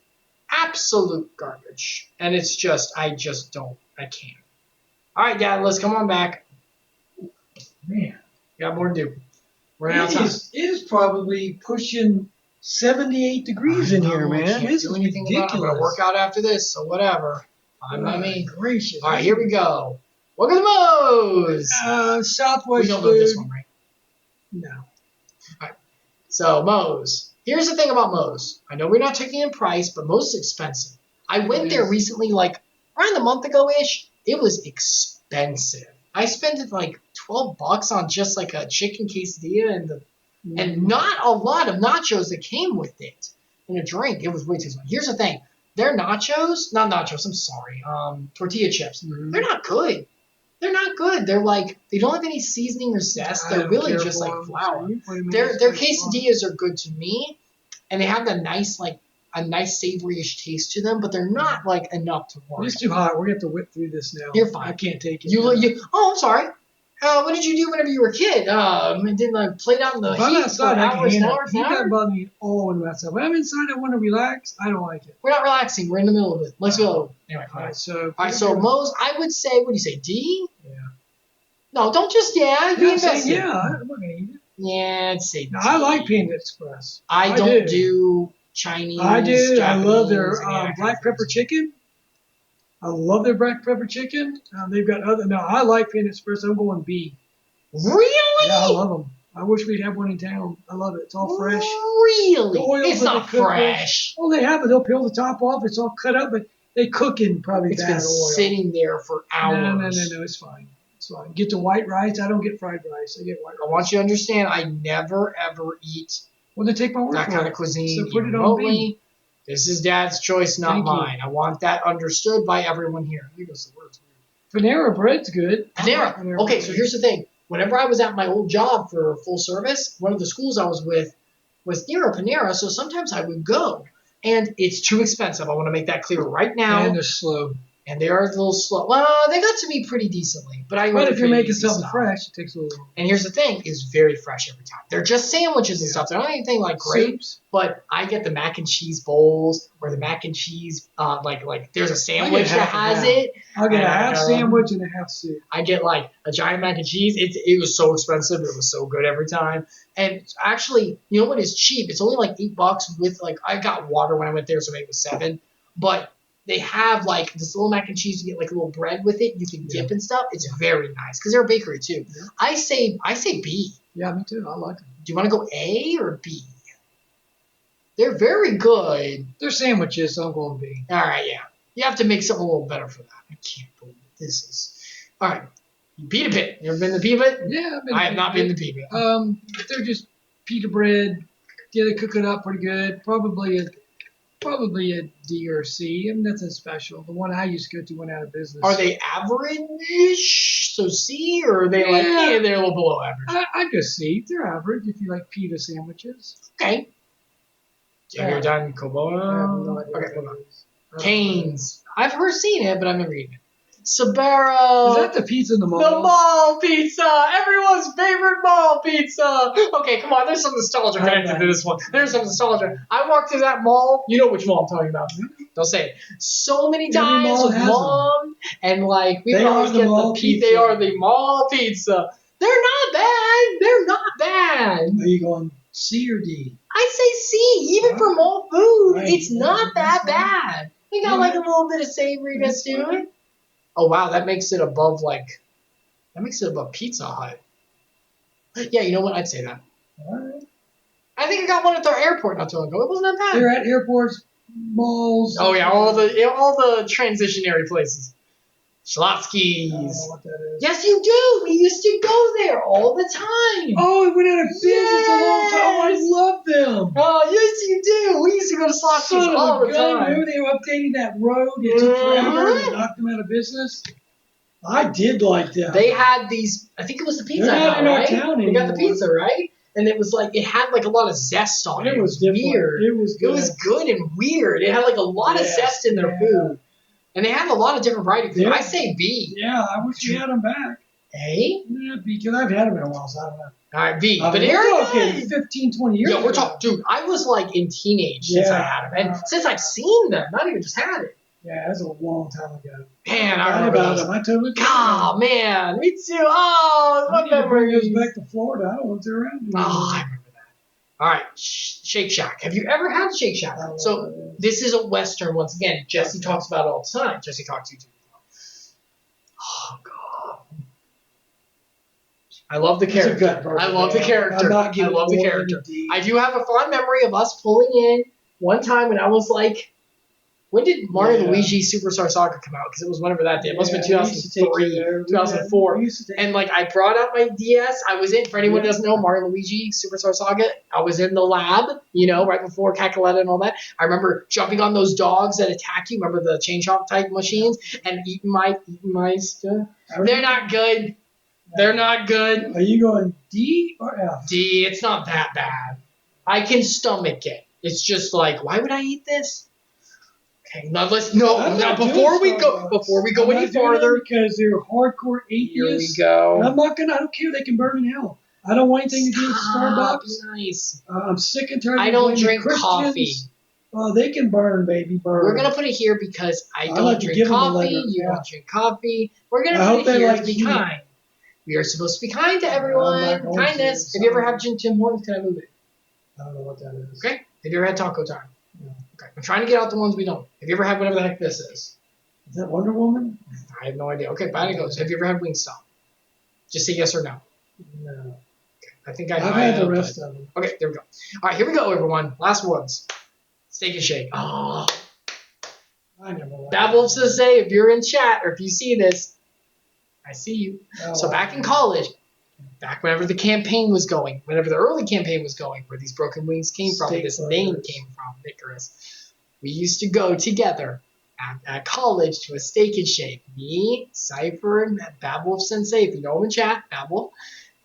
absolute garbage. And it's just, I can't. All right, Dad, let's come on back. Man. Got more to do. We're out of time. It is probably pushing 78 degrees in here, man. This is ridiculous. I'm going to work out after this, so whatever. I'm not me. Gracious. All right, here we go. Welcome to Moe's. Southwest. We don't know this one, right? No. All right. So, Moe's. Here's the thing about Moe's. I know we're not taking in price, but Moe's is expensive. I went there recently, like around a month ago-ish. It was expensive. I spent like $12 on just like a chicken quesadilla and not a lot of nachos that came with it and a drink. It was way too much. Here's the thing. Their nachos, not nachos, I'm sorry, tortilla chips, they're not good. They're not good. They're like, they don't have any seasoning or zest. They're really just like flour. Their quesadillas are good to me, and they have a nice savory-ish taste to them, but they're not like enough to work. It's too hot. We're going to have to whip through this now. You're fine. I can't take it. I'm sorry. What did you do whenever you were a kid? Didn't play out in the heat for hours and hours and hours? You got bother me all when I'm outside. When I'm inside, I want to relax. I don't like it. We're not relaxing. We're in the middle of it. Let's go. Anyway, all right. So Moe's, I would say, what do you say, D? Yeah. No, don't just yeah. I'm saying yeah. I'm not gonna eat it. Yeah, I'd say. No, I like Panda Express. I don't do Chinese. I do. Japanese, I love their black pepper chicken. I love their black pepper chicken. They've got other. No, I like Panda Express. I'm going B. Really? Yeah, I love them. I wish we'd have one in town. I love it. It's all fresh. Really? It's not fresh. Well, they have it. They'll peel the top off. It's all cut up, but they cook in probably it's bad been oil. Sitting there for hours. No. It's fine. It's fine. Get the white rice. I don't get fried rice. I get white rice. I want you to understand, I never, ever eat well, then take my word that for kind it. of cuisine. So put it on B. This is Dad's choice, not mine. I want that understood by everyone here. Here goes the words. Panera bread's good. Panera. Okay, so here's the thing. Whenever I was at my old job for full service, one of the schools I was with was near a Panera, so sometimes I would go. And it's too expensive. I want to make that clear right now. And they're slow. And they are a little slow. Well, they got to be pretty decently. But if you're making something fresh, it takes a little longer. And here's the thing, it's very fresh every time. They're just sandwiches and stuff. They're not anything like great. Soups. But I get the mac and cheese bowls or the mac and cheese, like there's a sandwich that has it. I'll get a half sandwich and a half soup. I get like a giant mac and cheese. It was so expensive. It was so good every time. And actually, you know what is cheap? It's only like $8 with like, I got water when I went there, so maybe it was $7. But they have like this little mac and cheese. You get like a little bread with it. You can dip and stuff. It's very nice because they're a bakery too. Yeah. I say B. Yeah, me too. I like them. Do you want to go A or B? They're very good. They're sandwiches, so I'm going B. All right, yeah. You have to make something a little better for that. I can't believe this is. All right. Pita Pit. You ever been to Pita Pit? Yeah, I have not been to Pita Pit. They're just pita bread. Yeah, they cook it up pretty good. Probably a D or C. I mean, nothing special. The one I used to go to went out of business. Are they average? So C, or are they they're a little below average? I'd go C. They're average if you like pita sandwiches. Okay. Have you ever done Cobona? No idea. Okay, hold on. Cane's. I've seen it, but I've never eaten it. Sabero. Is that the pizza in the mall? The mall pizza. Everyone's favorite mall pizza. Okay, come on. There's some nostalgia connected to this one. There's some nostalgia. I walked through that mall. You know which mall I'm talking about. Don't say it. So many times with Mom. And like, we would always get the pizza. They are the mall pizza. They're not bad. They're not bad. Are you going C or D? I say C. Even for mall food, Right. it's not that bad. They got like a little bit of savoriness to it. Oh wow, that makes it above Pizza Hut. Yeah, you know what? I'd say that. All right. I think I got one at the airport not too long ago. It wasn't that bad. They're at airports, malls. Oh yeah, all the transitionary places. Schlotsky's. I don't know what that is. Yes, you do. We used to go there all the time. Oh, it went out of business a long time. I love them. Oh, yes, you do. We used to go to Schlotsky's all the time. Remember they were updating that road? It took forever and they knocked them out of business. I did like them. They had these. I think it was the pizza. They're not in our town anymore. We got the pizza, right? And it was like it had like a lot of zest on it. It was weird. It was good. It was good and weird. It had like a lot of zest in their food. And they had a lot of different varieties. Yeah. I say B. Yeah, I wish we had them back. A? Yeah, B, because I've had them in a while, so I don't know. All right, B. But we're talking 15, 20 years ago. We're talking, dude, I was like in teenage since I had them. And since I've seen them, not even just had it. Yeah, that's a long time ago. Man, I remember about them. I totally God, man, me too. Oh, what memories. Bring us back to Florida. I don't know if they're around anymore. Oh, I remember that. All right, Shake Shack. Have you ever had Shake Shack? So this is a Western. Once again, Jesse talks about it all the time. Jesse talks to you too. Oh God. I love the character. I love the character. I love the character. I do have a fond memory of us pulling in one time when I was like, when did Mario Luigi Superstar Saga come out? Because it was whenever that day. It must have been 2003, 2004. And like I brought out my DS. I was in, for anyone who doesn't know, Mario Luigi Superstar Saga. I was in the lab, right before Cacaletta and all that. I remember jumping on those dogs that attack you. Remember the chain chomp type machines and eating my stuff. They're not good. They're not good. Are you going D or F? D. It's not that bad. I can stomach it. It's just like, why would I eat this? Okay, now before we go any farther, because they're hardcore atheists. Here we go. And I don't care. They can burn in hell. I don't want anything to do with Starbucks. Nice. I'm sick and tired. I don't drink coffee. Oh, they can burn, baby, burn. We're gonna put it here because I don't drink coffee. You don't drink coffee. We're gonna put it here to be kind. We are supposed to be kind to everyone. Kindness. Have you ever had Tim Hortons? Can I move it? I don't know what that is. Okay. Have you ever had Taco Time? No. Okay. I'm trying to get out the ones we don't. Have you ever had whatever the heck this is? Is that Wonder Woman? I have no idea. Okay, back it goes. Have you ever had Wingstop? Just say yes or no. No. Okay. I think I've had the rest of them. Okay, there we go. All right, here we go, everyone. Last ones. Steak and Shake. Oh. I never liked Bad Wolf says, say, if you're in chat or if you see this, I see you. Oh, so back in college, back whenever the campaign was going, whenever the early campaign was going, where these broken wings came from, where this name came from, Icarus, we used to go together at college to a Steak and Shake. Me, Cypher, and Bad Wolf Sensei, if you know him in chat, Bad Wolf.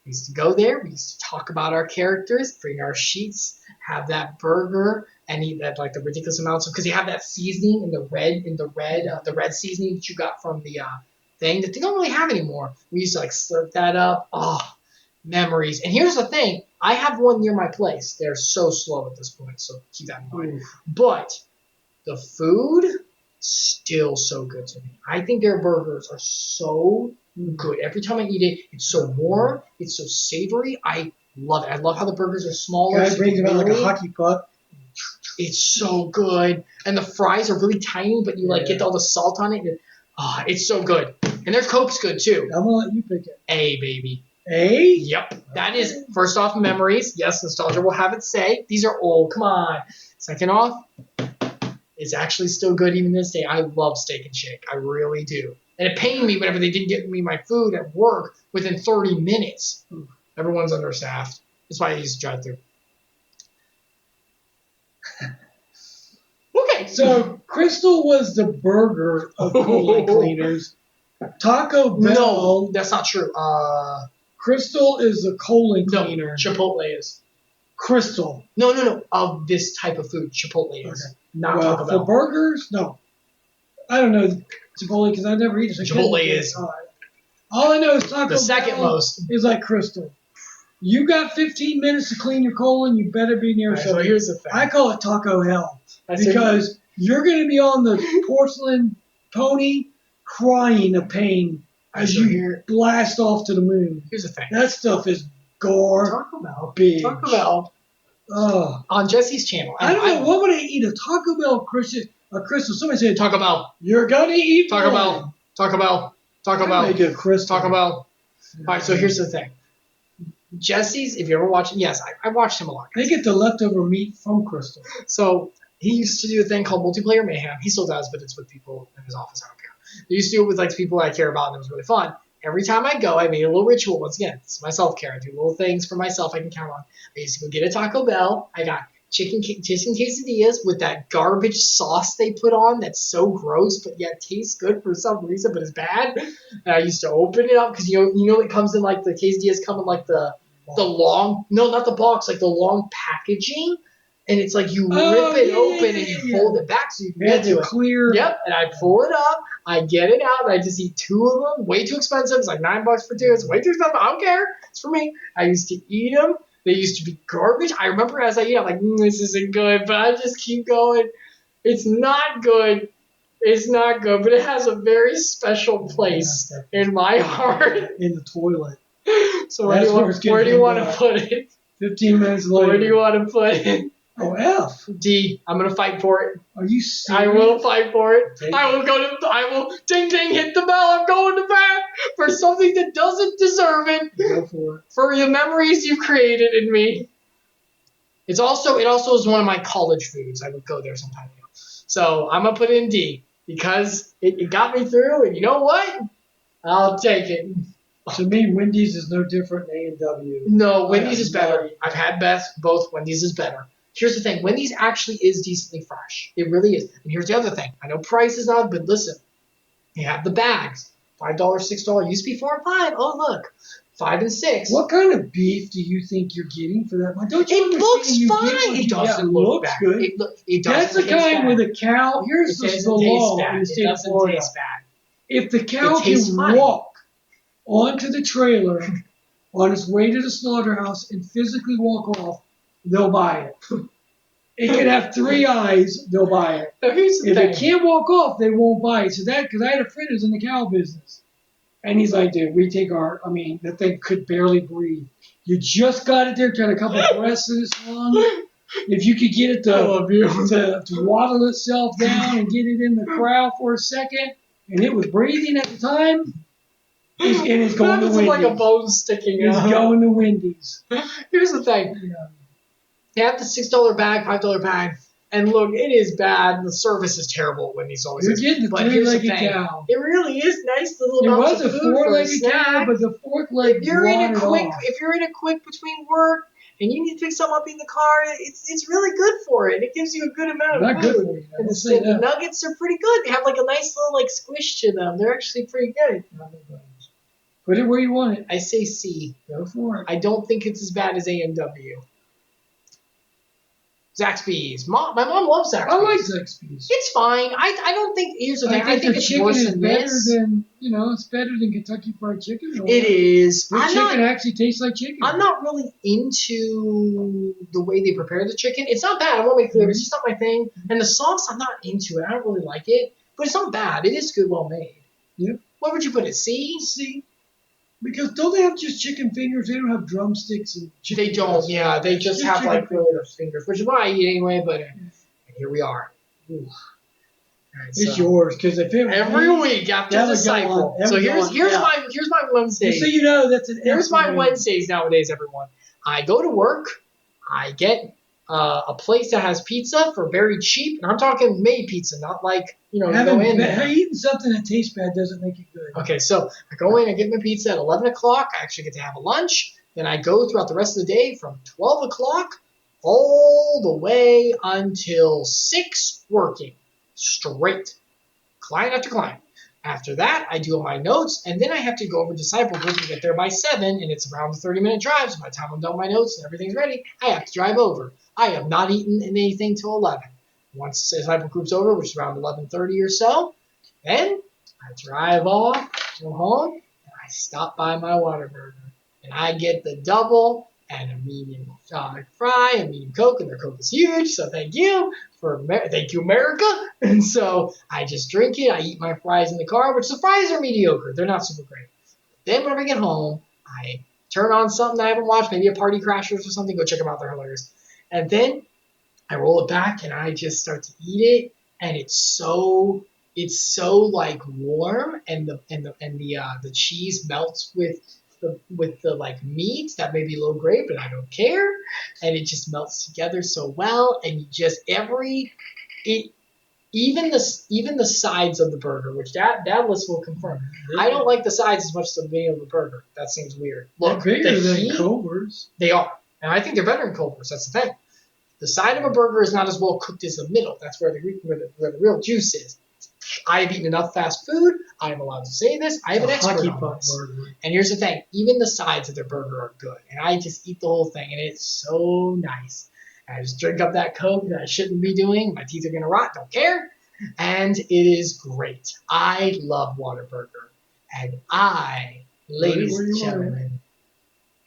We used to go there. We used to talk about our characters, bring our sheets, have that burger, and eat that like the ridiculous amounts of, because you have that seasoning in the red seasoning that you got from the thing that they don't really have anymore. We used to like slurp that up. Oh, memories. And here's the thing. I have one near my place. They're so slow at this point, so keep that in mind. But the food, still so good to me. I think their burgers are so good. Every time I eat it, it's so warm. It's so savory. I love it. I love how the burgers are smaller. Guy brings them out like a hockey puck. It's so good. And the fries are really tiny, but you like get all the salt on it. And it's so good. And their Coke's good too. I'm going to let you pick it. A, baby. A? Yep. That is, first off, memories. Yes, nostalgia will have it say. These are old. Come on. Second off, it's actually still good even this day. I love Steak and Shake. I really do. And it pained me whenever they didn't get me my food at work within 30 minutes. Everyone's understaffed. That's why I use drive through. Okay. So Crystal was the burger of coolant cleaners. Taco Bell. No, that's not true. Crystal is the colon cleaner. Chipotle is. Crystal. No. Of this type of food, Chipotle is. Okay. Not Taco Bell. For burgers, no. I don't know Chipotle because I never eat it. So Chipotle is. All I know is Taco Bell. The second most is like Crystal. You got 15 minutes to clean your colon, you better be near something. So here's the thing. I call it Taco Hell. Because you're going to be on the porcelain pony crying of pain as you blast off to the moon. Here's the thing. That stuff is garbage. Taco Bell. On Jesse's channel. I don't know. What would I eat? A Taco Bell crystal. Somebody said Taco Bell. You're gonna eat Taco Bell. Taco Bell. Taco Bell. Make a crystal. Taco Bell. All right. So here's the thing. Jesse's. If you ever watch him, yes, I watched him a lot. They get the leftover meat from Crystal. So he used to do a thing called Multiplayer Mayhem. He still does, but it's with people in his office. I don't care. They used to do it with like people I care about, and it was really fun. Every time I go, I made a little ritual. Once again, it's my self-care. I do little things for myself I can count on. I used to go get a Taco Bell. I got chicken quesadillas with that garbage sauce they put on that's so gross, but yet tastes good for some reason, but it's bad. And I used to open it up because you know it comes in like the quesadillas come in like the long, no, not the box, like the long packaging. And it's like you rip it open and you fold it back so you can get to it. Clear. Yep. And I pull it up. I get it out. And I just eat 2 of them. Way too expensive. It's like $9 for 2. It's way too expensive. I don't care. It's for me. I used to eat them. They used to be garbage. I remember as I eat, I'm like, this isn't good. But I just keep going. It's not good. It's not good. But it has a very special place in my heart. In the toilet. So where do you want to put it? 15 minutes later. Where do you want to put it? Oh, F. D. I'm gonna fight for it. Are you serious? I will fight for it. I will ding ding hit the bell. I'm going to bat for something that doesn't deserve it. Go for it. For the memories you've created in me. It also is one of my college foods. I would go there sometime. So I'm gonna put it in D because it got me through. And you know what? I'll take it. To me, Wendy's is no different than A&W. No, Wendy's is better. I've had both. Wendy's is better. Here's the thing. Wendy's actually is decently fresh. It really is. And here's the other thing. I know price is not, but listen. You have the bags. $5, $6. Used to be 4 and 5. Oh, look. 5 and 6. What kind of beef do you think you're getting for that? Don't you it looks fine. It doesn't look bad. Good. It That's the kind with a cow. Here's the law in the state of Florida. Taste bad. If the cow can walk onto the trailer on its way to the slaughterhouse and physically walk off, they'll buy it. It can have 3 eyes, they'll buy it. Now here's the if thing. it can't walk off, they won't buy it. So because I had a friend who's in the cow business. And he's like, dude, we take the thing could barely breathe. You just got it there, got a couple of breaths in its lung. If you could get it to waddle itself down and get it in the corral for a second, and it was breathing at the time, and it's going to Wendy's. It's like a bone sticking out. It's going to Wendy's. Here's the thing. They have the $6 bag, $5 bag, and look, it is bad. The service is terrible when these always. You're getting the 3-legged cow. It really is nice little. It was a 4-legged cow, but the 4th leg. If you're in a quick between work and you need to pick something up in the car, it's really good for it. It gives you a good amount of food. Good for you. And the nuggets are pretty good. They have like a nice little squish to them. They're actually pretty good. Put it where you want it. I say C. Go for it. I don't think it's as bad as A&W. Zaxby's. My mom loves Zaxby's. I like Zaxby's. It's fine. I don't think. Here's the thing. I think it's worse than this. It's better than Kentucky Fried Chicken. It is. The chicken actually tastes like chicken. I'm not really into the way they prepare the chicken. It's not bad. I won't make it clear. It's just not my thing. And the sauce, I'm not into it. I don't really like it. But it's not bad. It is good, well made. Yep. What would you put it? C? C. Because don't they have just chicken fingers? They don't have drumsticks and chicken. They don't. Breast. Yeah, they just have really their fingers, which is what I eat anyway. But here we are. Right, it's yours because every week after the cycle. So here's my Wednesdays. Just so you know, that's an. Here's my Wednesdays nowadays, everyone. I go to work. I get a place that has pizza for very cheap, and I'm talking made pizza, not like you go in. Eating something that tastes bad doesn't make it good. Okay, so I go in, I get my pizza at 11 o'clock. I actually get to have a lunch. Then I go throughout the rest of the day from 12 o'clock all the way until 6 working straight, client after client. After that, I do all my notes, and then I have to go over to Disciple Group and get there by 7, and it's around a 30-minute drive. So by the time I'm done with my notes and everything's ready, I have to drive over. I have not eaten anything till 11. Once Disciple Group's over, which is around 11:30 or so, then I drive off to home, and I stop by my Whataburger, and I get the double and a medium fry, a medium Coke, and their Coke is huge, so thank you thank you, America. And so I just drink it. I eat my fries in the car, which the fries are mediocre. They're not super great. Then when I get home, I turn on something I haven't watched, maybe a Party Crashers or something. Go check them out; they're hilarious. And then I roll it back and I just start to eat it, and it's so like warm, and the cheese melts with the like meat that may be low grade, but I don't care, and it just melts together so well, and you just it even the sides of the burger, which Dadalus will confirm. I don't like the sides as much as the beginning of the burger. That seems weird. Look, they're bigger than Culver's. They are, and I think they're better than Culver's. That's the thing. The side of a burger is not as well cooked as the middle. That's where the real juice is. I have eaten enough fast food. I am allowed to say this. I have an expert on this. Burger. And here's the thing. Even the sides of their burger are good. And I just eat the whole thing. And it's so nice. And I just drink up that Coke that I shouldn't be doing. My teeth are going to rot. Don't care. And it is great. I love Whataburger. And I, ladies and gentlemen,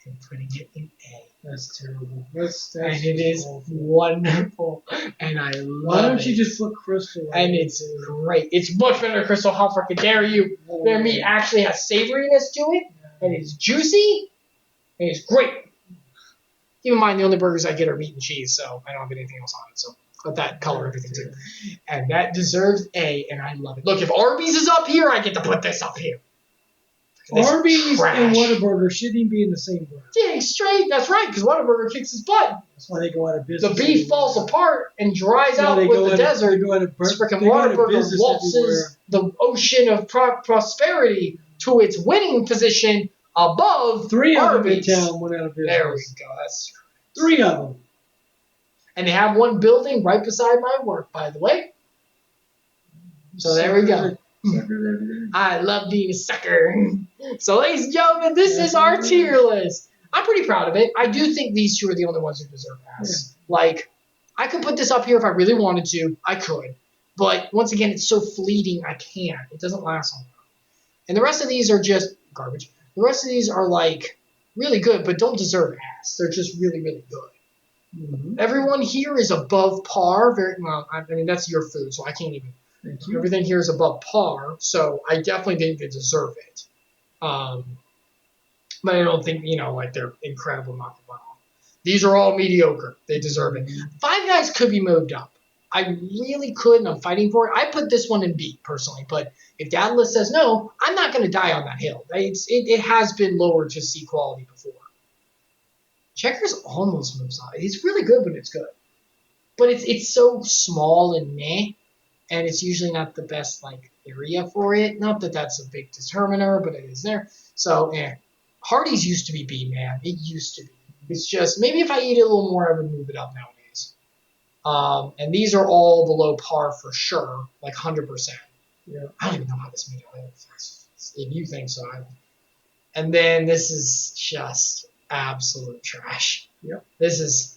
am putting it in A. That's terrible. That's and it is awful. Wonderful, and I love it. Why don't you just put Crystal? And it's great. It's much better than Crystal. How freaking dare you? Their meat actually has savoriness to it, and it's juicy, and it's great. Keep in mind, the only burgers I get are meat and cheese, so I don't have anything else on it. So let that color everything too. And that deserves A, and I love it. Look, if Arby's is up here, I get to put this up here. Arby's and Whataburger shouldn't even be in the same breath. Dang straight. That's right, because Whataburger kicks his butt. That's why they go out of business. The beef falls apart and dries out with the desert. Freaking Whataburger waltzes the ocean of prosperity to its winning position above Three Arby's. of them in town went out of business. There we go. That's three of them. And they have one building right beside my work, by the way. So there we go. I love being a sucker. So, ladies and gentlemen, this is our tier list. I'm pretty proud of it. I do think these two are the only ones who deserve pass. Yeah. Like, I could put this up here if I really wanted to. I could. But, once again, it's so fleeting, I can't. It doesn't last long. And the rest of these are just garbage. The rest of these are, like, really good, but don't deserve ass. They're just really, really good. Mm-hmm. Everyone here is above par. Very well. I mean, that's your food, so I can't even. Everything here is above par, so I definitely think they deserve it. But I don't think, like they're incredible knock the butt off. These are all mediocre. They deserve it. Five Guys could be moved up. I really could, and I'm fighting for it. I put this one in B, personally. But if Dadalus says no, I'm not going to die on that hill. It has been lowered to C quality before. Checkers almost moves on. It's really good when it's good. But it's so small and meh. And it's usually not the best area for it. Not that that's a big determiner, but it is there. So, Hardee's used to be B, man. It used to be. It's just, maybe if I eat it a little more, I would move it up nowadays. And these are all below par for sure, like 100%. Yeah. I don't even know how this made it. If you think so. And then this is just absolute trash. Yep.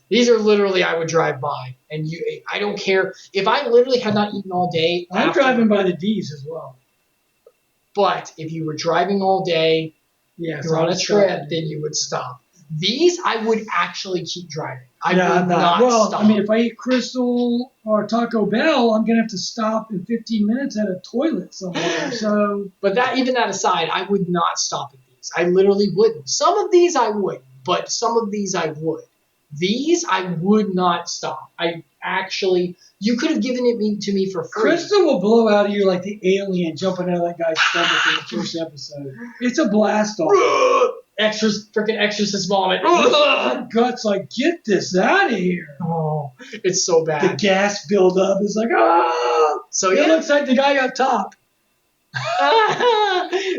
These are literally I would drive by, and I don't care if I literally had not eaten all day. I'm driving by the D's as well. But if you were driving all day, you're on a trip, then you would stop. These I would actually keep driving. I would not stop. I mean, if I eat Crystal or Taco Bell, I'm gonna have to stop in 15 minutes at a toilet somewhere. So, but even that aside, I would not stop at these. I literally wouldn't. Some of these I would. But some of these I would. These I would not stop. You could have given it to me for free. Crystal will blow out of you like the alien jumping out of that guy's stomach in the first episode. It's a blast off. Freaking exorcist vomit. Guts like, get this out of here. Oh, it's so bad. The gas buildup is like, ah. So it looks like the guy up top.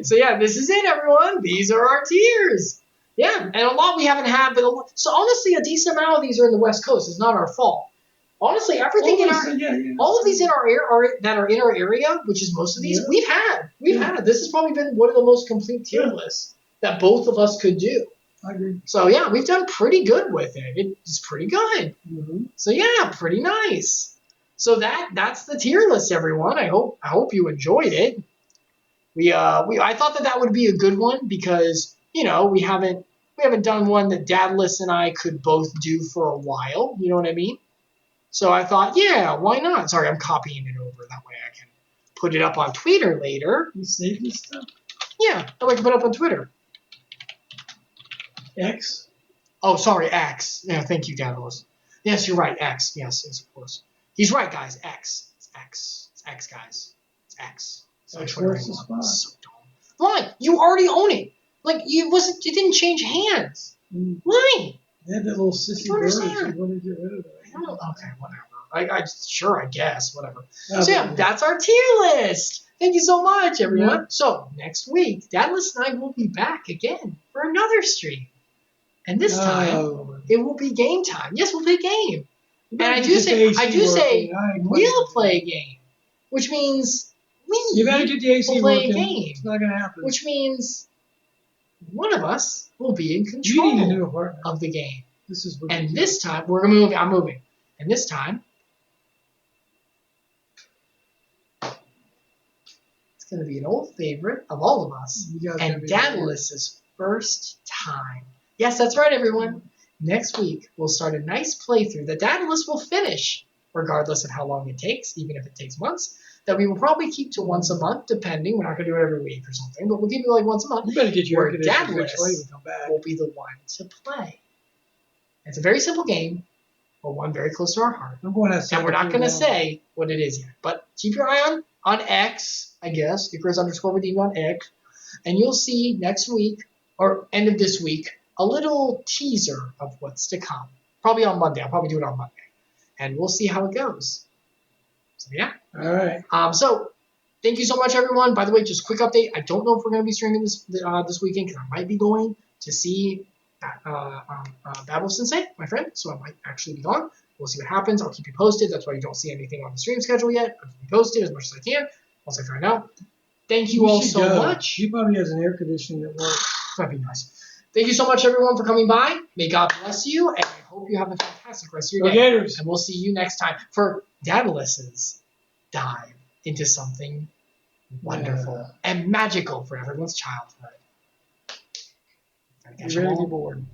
So this is it, everyone. These are our tiers. Yeah, and a lot we haven't had, so honestly, a decent amount of these are in the West Coast. It's not our fault. Honestly, everything all of these in our that are in our area, which is most of these, we've had. This has probably been one of the most complete tier lists that both of us could do. I agree. So we've done pretty good with it. It's pretty good. Mm-hmm. So pretty nice. So that's the tier list, everyone. I hope you enjoyed it. I thought that would be a good one because. We haven't done one that Dadalus and I could both do for a while. You know what I mean? So I thought, yeah, why not? Sorry, I'm copying it over. That way I can put it up on Twitter later. You save this stuff? Yeah, that way I can put it up on Twitter. X? Oh, sorry, X. Yeah, thank you, Dadalus. Yes, you're right, X. Yes, of course. He's right, guys. X. It's X. It's X, guys. It's X. It's X works the spot. So dumb. Why? You already own it. Like it didn't change hands. Why? They had that little sissy bird. You want to get rid of that. Okay, whatever. I guess, whatever. So yeah, that's our tier list. Thank you so much, everyone. Yeah. So next week, Dadalus and I will be back again for another stream. And this time, it will be game time. Yes, we'll play a game. And I do say we'll play a game, which means you gotta get the AC will play working. a game. It's not gonna happen. Which means one of us will be in control of the game. And this time, we're moving. I'm moving. And this time, it's going to be an old favorite of all of us. And Dadalus' first time. Yes, that's right, everyone. Next week, we'll start a nice playthrough that Dadalus will finish, regardless of how long it takes, even if it takes months, that we will probably keep to once a month, depending. We're not going to do it every week or something, but we'll keep it like once a month. You better get your Dadalus will be the one to play. It's a very simple game, but one very close to our heart. And we're not going to say what it is yet. But keep your eye on X, I guess, Icarus_redeemed on X, and you'll see next week, or end of this week, a little teaser of what's to come. Probably on Monday. I'll probably do it on Monday. And we'll see how it goes. So, yeah. All right. So, thank you so much, everyone. By the way, just a quick update. I don't know if we're going to be streaming this weekend, because I might be going to see Dadalus and I, my friend. So I might actually be gone. We'll see what happens. I'll keep you posted. That's why you don't see anything on the stream schedule yet. I'll keep you posted as much as I can once I find out. Thank you all so much. He probably has an air conditioning that works. That'd be nice. Thank you so much, everyone, for coming by. May God bless you, and I hope you have a fantastic rest of your day. Gators. And we'll see you next time for Dadalus' dive into something wonderful and magical for everyone's childhood. You're ready to be bored.